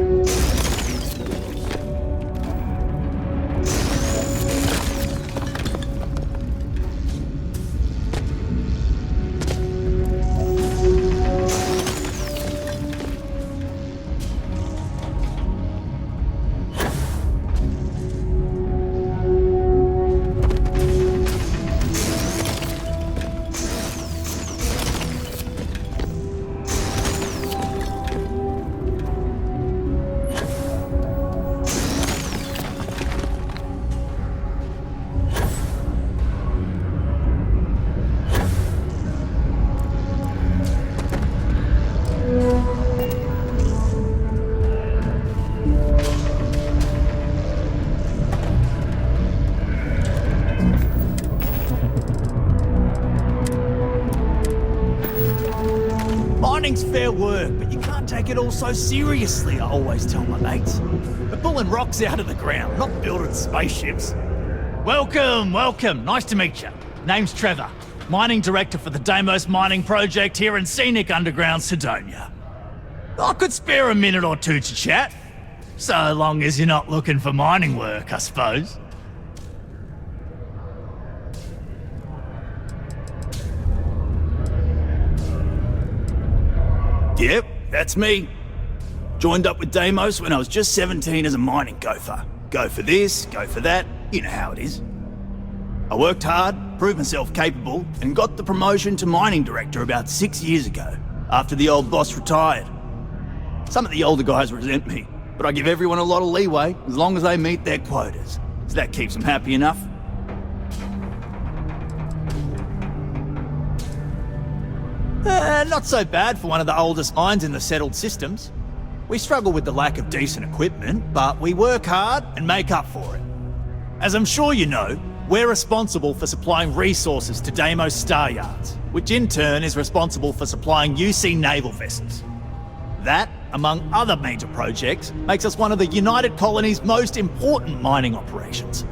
Mining's fair work, but you can't take it all so seriously, I always tell my mates. We're pulling rocks out of the ground, not building spaceships. Welcome, welcome. Nice to meet you. Name's Trevor, mining director for the Deimos mining project here in scenic underground Sidonia. I could spare a minute or two to chat, so long as you're not looking for mining work, I suppose. Yep, that's me. Joined up with Deimos when I was just 17 as a mining gopher. Go for this, go for that, you know how it is. I worked hard, proved myself capable, and got the promotion to mining director about 6 years ago, after the old boss retired. Some of the older guys resent me, but I give everyone a lot of leeway as long as they meet their quotas. So that keeps them happy enough. Not so bad for one of the oldest mines in the settled systems. We struggle with the lack of decent equipment, but we work hard and make up for it. As I'm sure you know, we're responsible for supplying resources to Deimos Star Yards, which in turn is responsible for supplying UC naval vessels. That, among other major projects, makes us one of the United Colony's most important mining operations.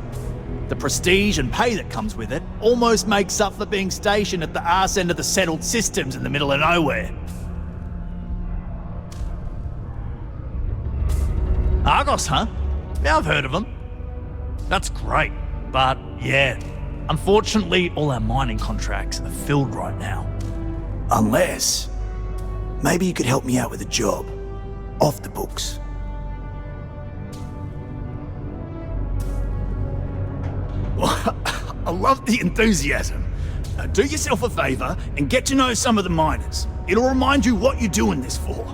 The prestige and pay that comes with it almost makes up for being stationed at the arse end of the settled systems in the middle of nowhere. Argos, huh? Yeah, I've heard of them. That's great, but yeah, unfortunately all our mining contracts are filled right now. Unless, maybe you could help me out with a job, off the books. I love the enthusiasm. Do yourself a favor and get to know some of the miners. It'll remind you what you're doing this for.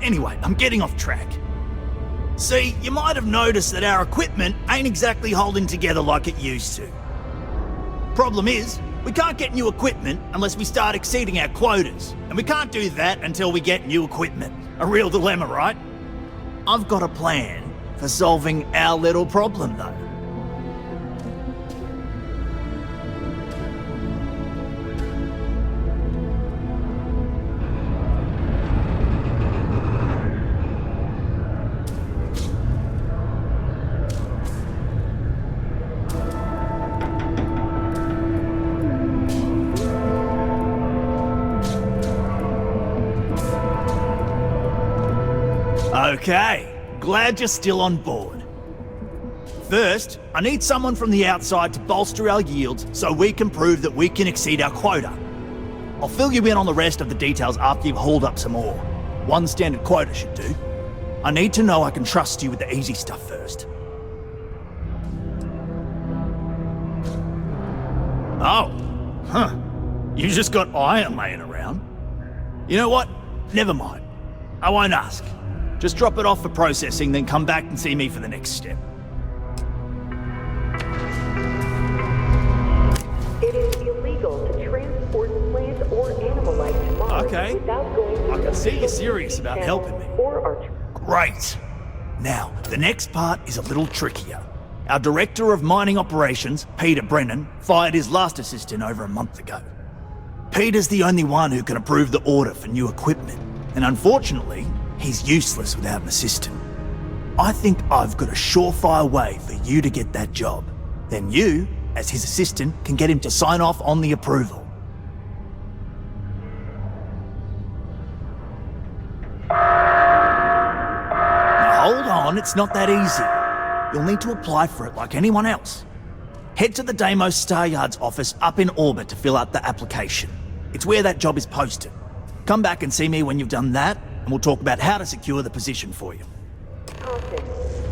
Anyway, I'm getting off track. See, you might have noticed that our equipment ain't exactly holding together like it used to. Problem is, we can't get new equipment unless we start exceeding our quotas, and we can't do that until we get new equipment. A real dilemma, right? I've got a plan for solving our little problem, though. Okay, glad you're still on board. First, I need someone from the outside to bolster our yields so we can prove that we can exceed our quota. I'll fill you in on the rest of the details after you've hauled up some more. One standard quota should do. I need to know I can trust you with the easy stuff first. Oh, huh. You just got iron laying around. You know what? Never mind. I won't ask. Just drop it off for processing, then come back and see me for the next step. It is illegal to transport plant or animal life to Mars without going through I can see you're serious about helping me. Great. Now, the next part is a little trickier. Our Director of Mining Operations, Peter Brennan, fired his last assistant over a month ago. Peter's the only one who can approve the order for new equipment, and unfortunately, he's useless without an assistant. I think I've got a surefire way for you to get that job. Then you, as his assistant, can get him to sign off on the approval. Now hold on, it's not that easy. You'll need to apply for it like anyone else. Head to the Deimos Star Yards office up in orbit to fill out the application. It's where that job is posted. Come back and see me when you've done that, and we'll talk about how to secure the position for you. Thompson,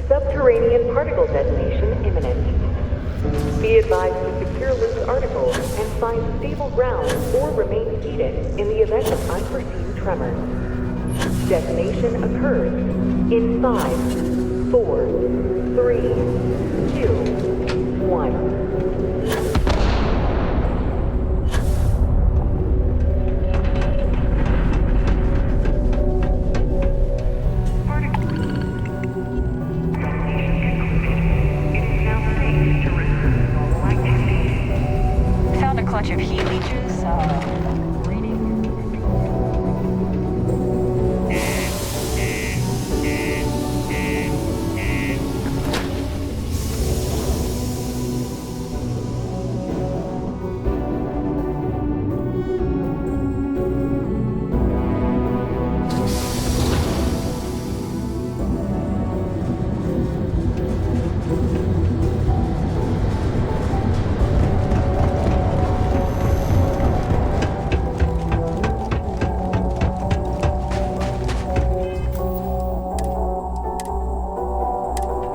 subterranean particle detonation imminent. Be advised to secure loose articles and find stable ground or remain seated in the event of unforeseen tremors. Detonation occurs in 5, 4, 3, 2, 1. Clutch of heat leeches,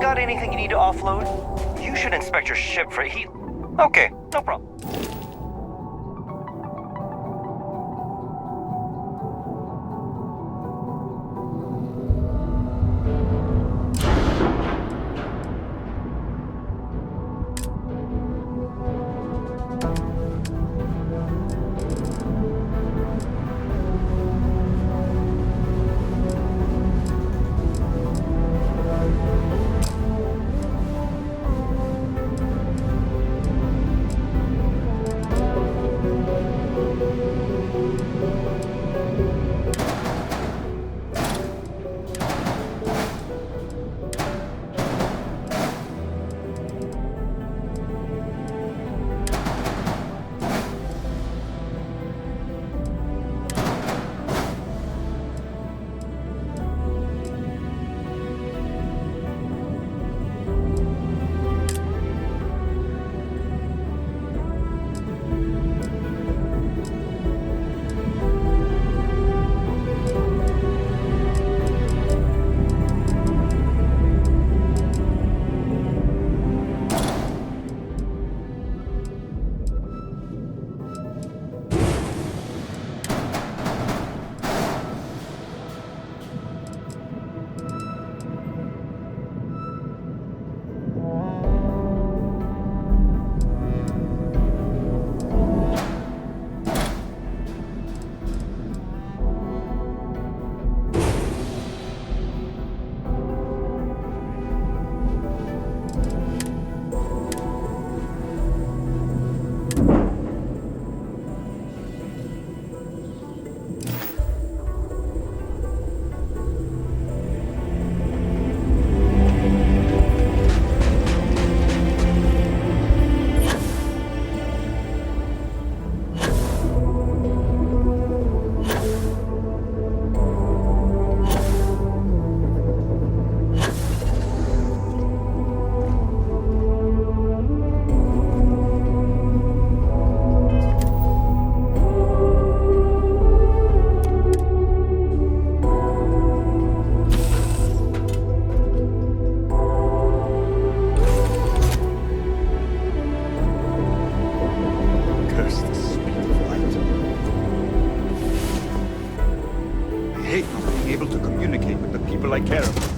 Got anything you need to offload? You should inspect your ship for heat. Okay, no problem. care of it.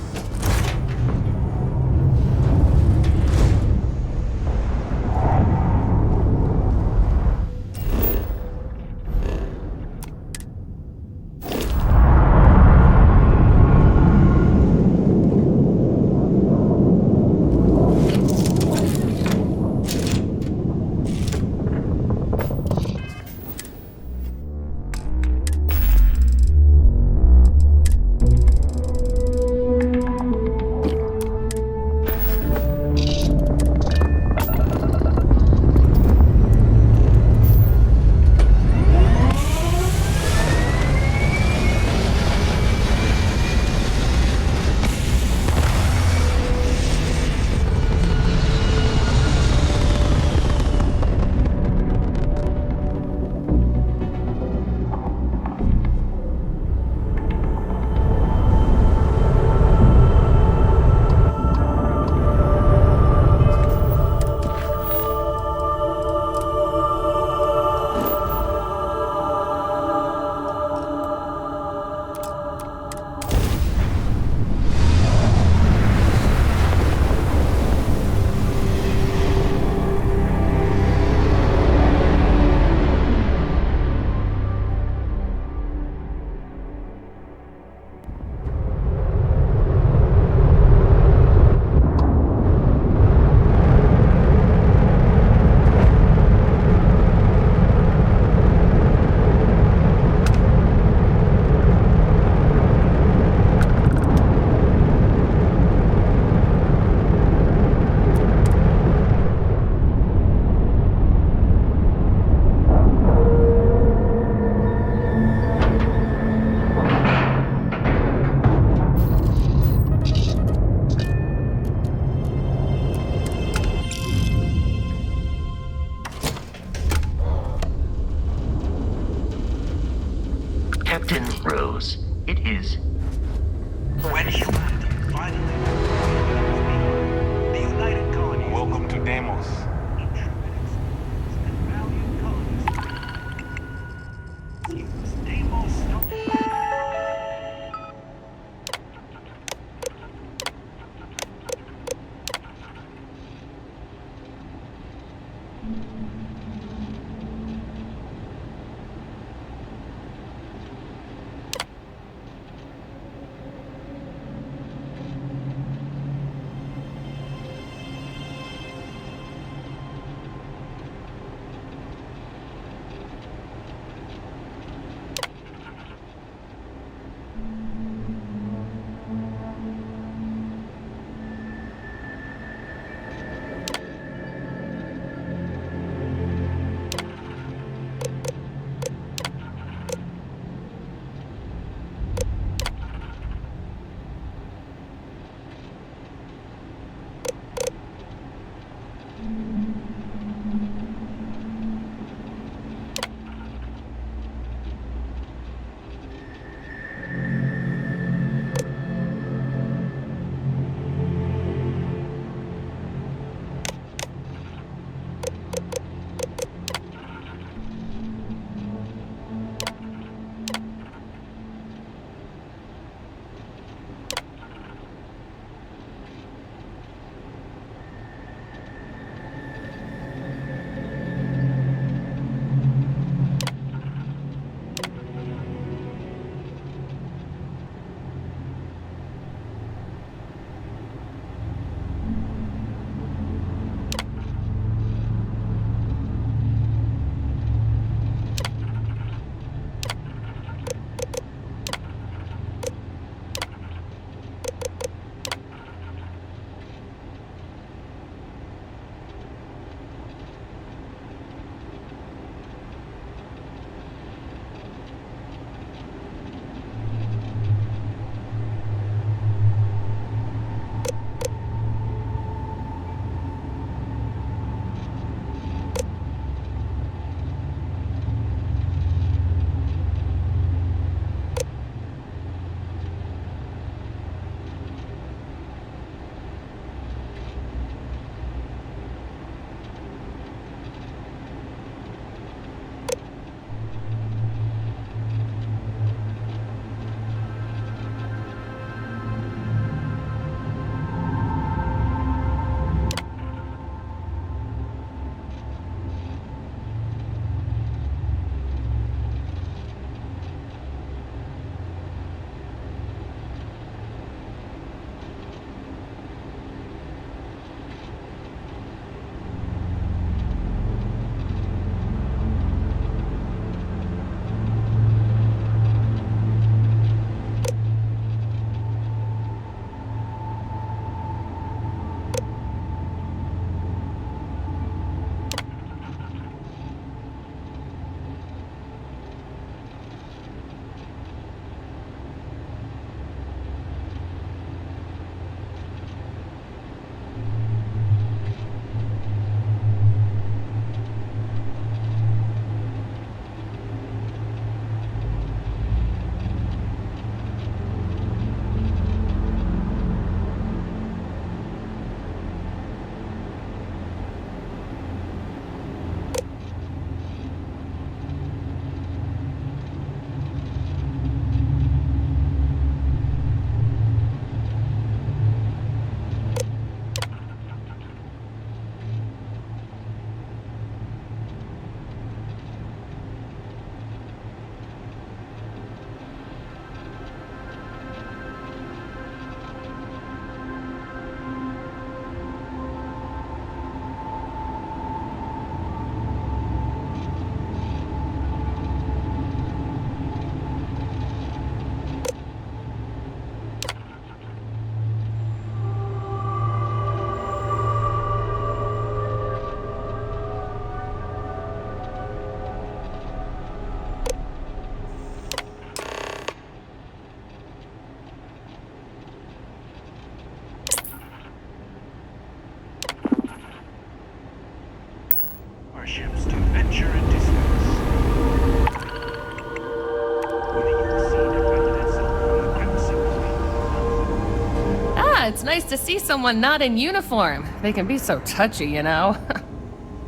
Yeah, it's nice to see someone not in uniform. They can be so touchy, you know?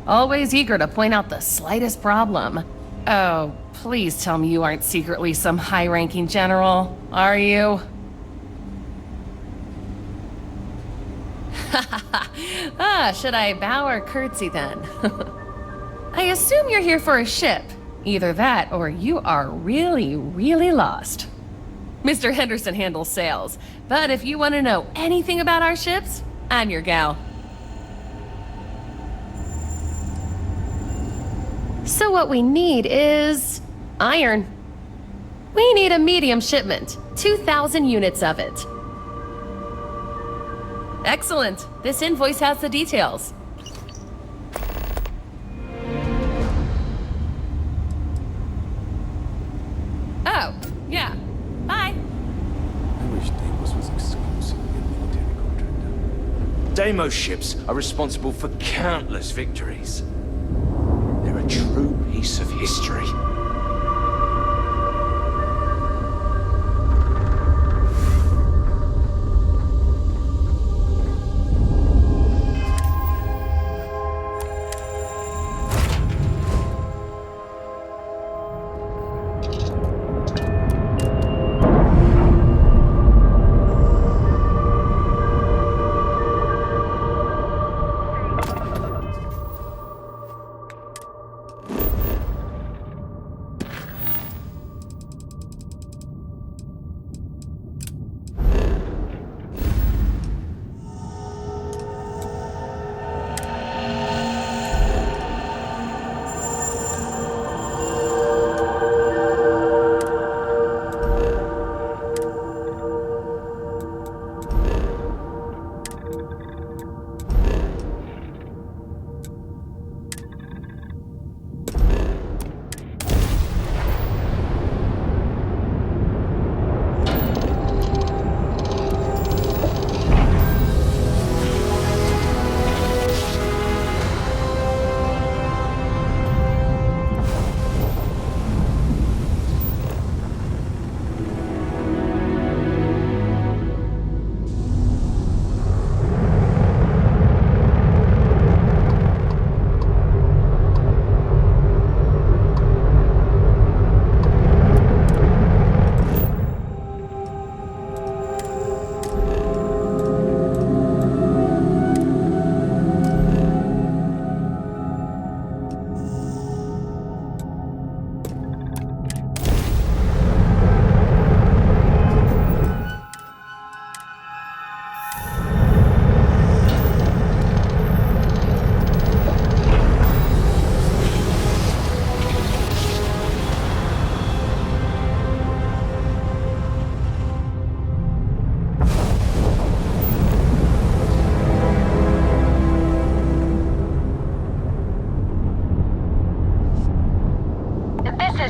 Always eager to point out the slightest problem. Oh, please tell me you aren't secretly some high-ranking general, are you? Should I bow or curtsy then? I assume you're here for a ship. Either that or you are really, really lost. Mr. Henderson handles sales, but if you want to know anything about our ships, I'm your gal. So what we need is iron. We need a medium shipment, 2,000 units of it. Excellent. This invoice has the details. Oh, yeah. Bye. I wish Deimos was exclusively a military contractor. Deimos ships are responsible for countless victories. They're a true piece of history.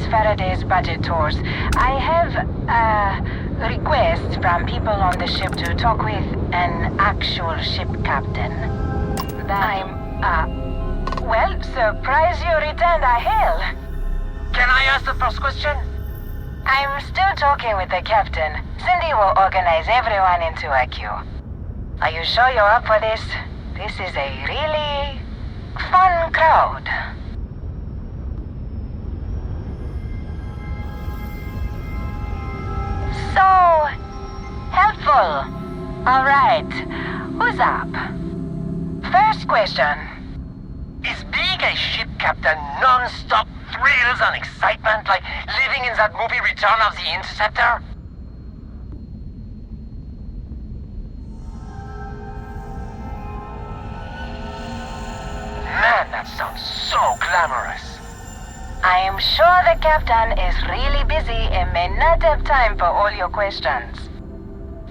Faraday's budget tours. I have requests from people on the ship to talk with an actual ship captain. Well, surprise you returned a hail. Can I ask the first question? I'm still talking with the captain. Cindy will organize everyone into a queue. Are you sure you're up for this? This is a really fun crowd. So helpful. All right, who's up? First question. Is being a ship captain non-stop thrills and excitement like living in that movie Return of the Interceptor? Man, that sounds so glamorous. I am sure the captain is really busy and may not have time for all your questions.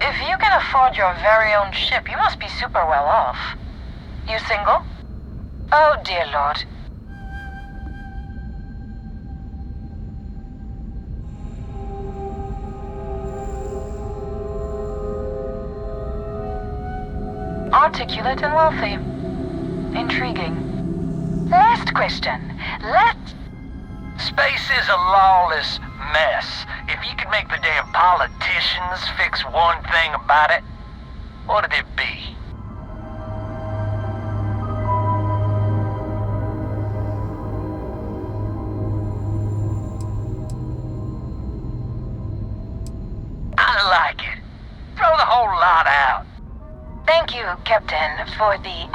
If you can afford your very own ship, you must be super well off. You single? Oh, dear Lord. Articulate and wealthy. Intriguing. Last question. Space is a lawless mess. If you could make the damn politicians fix one thing about it, What'd it be? I like it. Throw the whole lot out. Thank you, Captain, for the,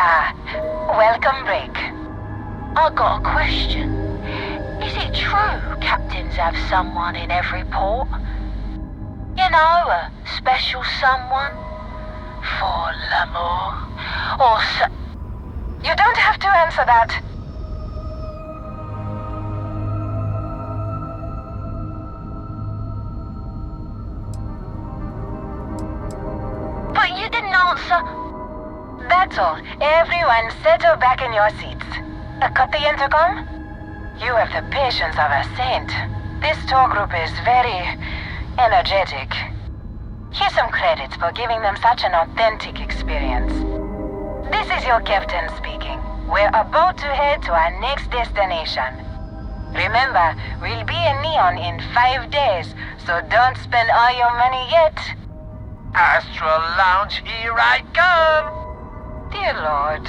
welcome break. I got a question. Is it true captains have someone in every port? You know, a special someone? For l'amour? Or You don't have to answer that. But you didn't answer. That's all. Everyone settle back in your seats. Cut the intercom? You have the patience of a saint. This tour group is very energetic. Here's some credits for giving them such an authentic experience. This is your captain speaking. We're about to head to our next destination. Remember, we'll be in Neon in 5 days, so don't spend all your money yet. Astral Lounge, here I come! Dear Lord.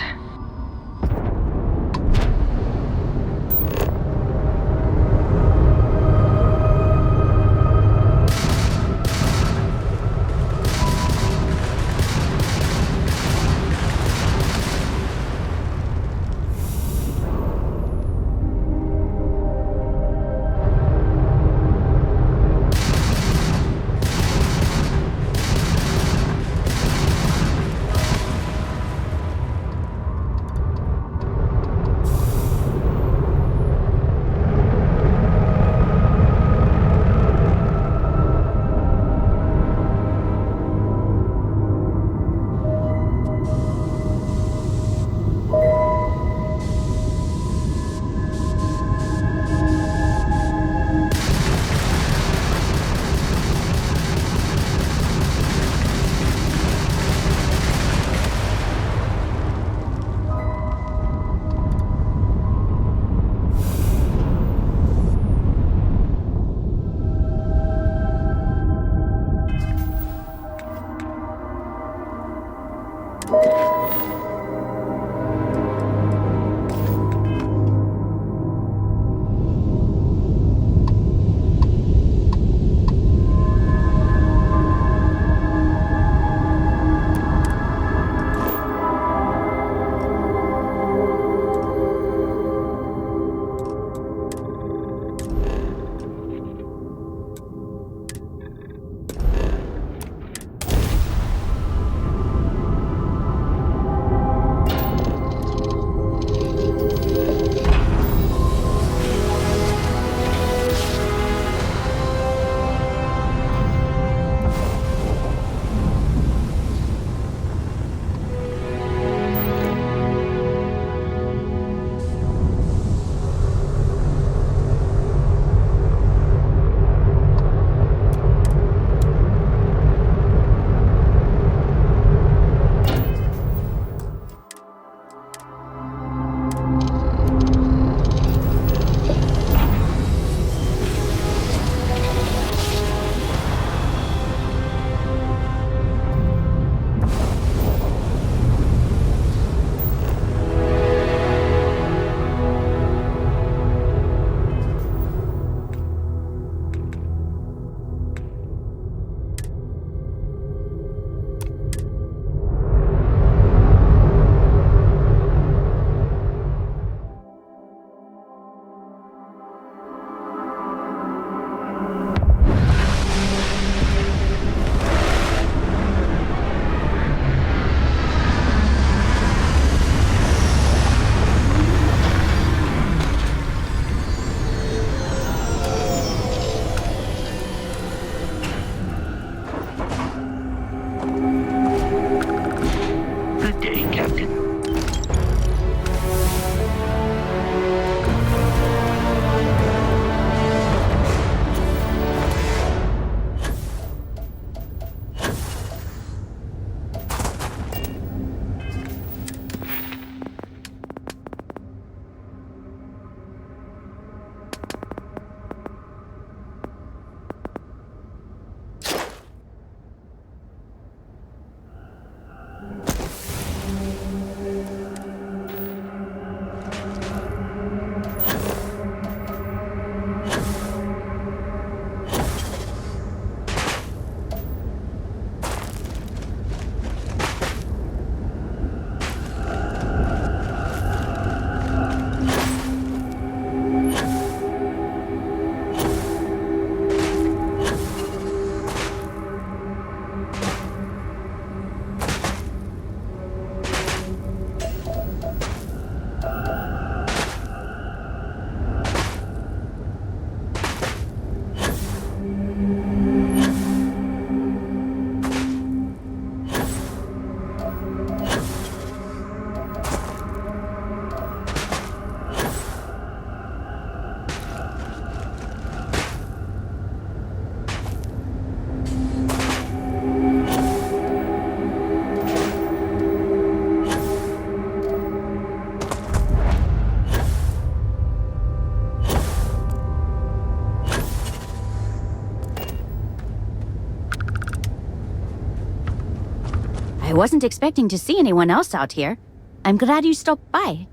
I wasn't expecting to see anyone else out here. I'm glad you stopped by.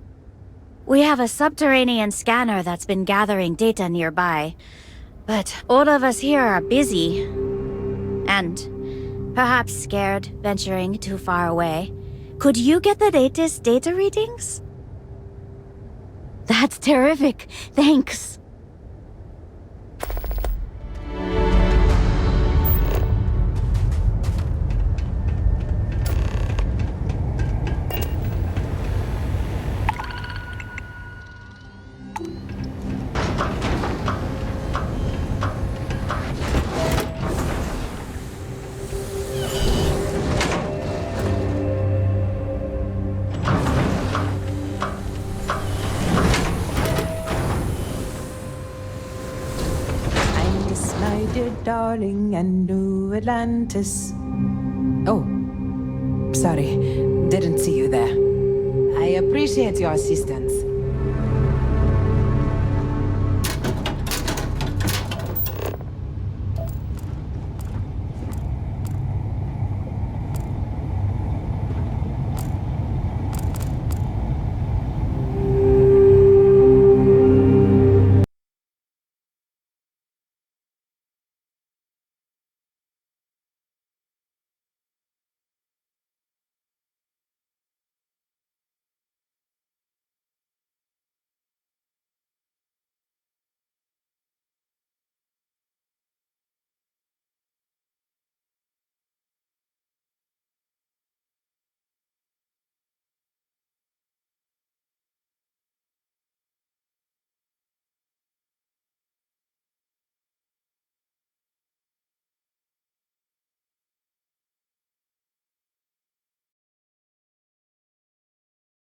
We have a subterranean scanner that's been gathering data nearby. But all of us here are busy. And perhaps scared venturing too far away. Could you get the latest data readings? That's terrific. Thanks. Darling and New Atlantis. Oh, sorry, didn't see you there. I appreciate your assistance.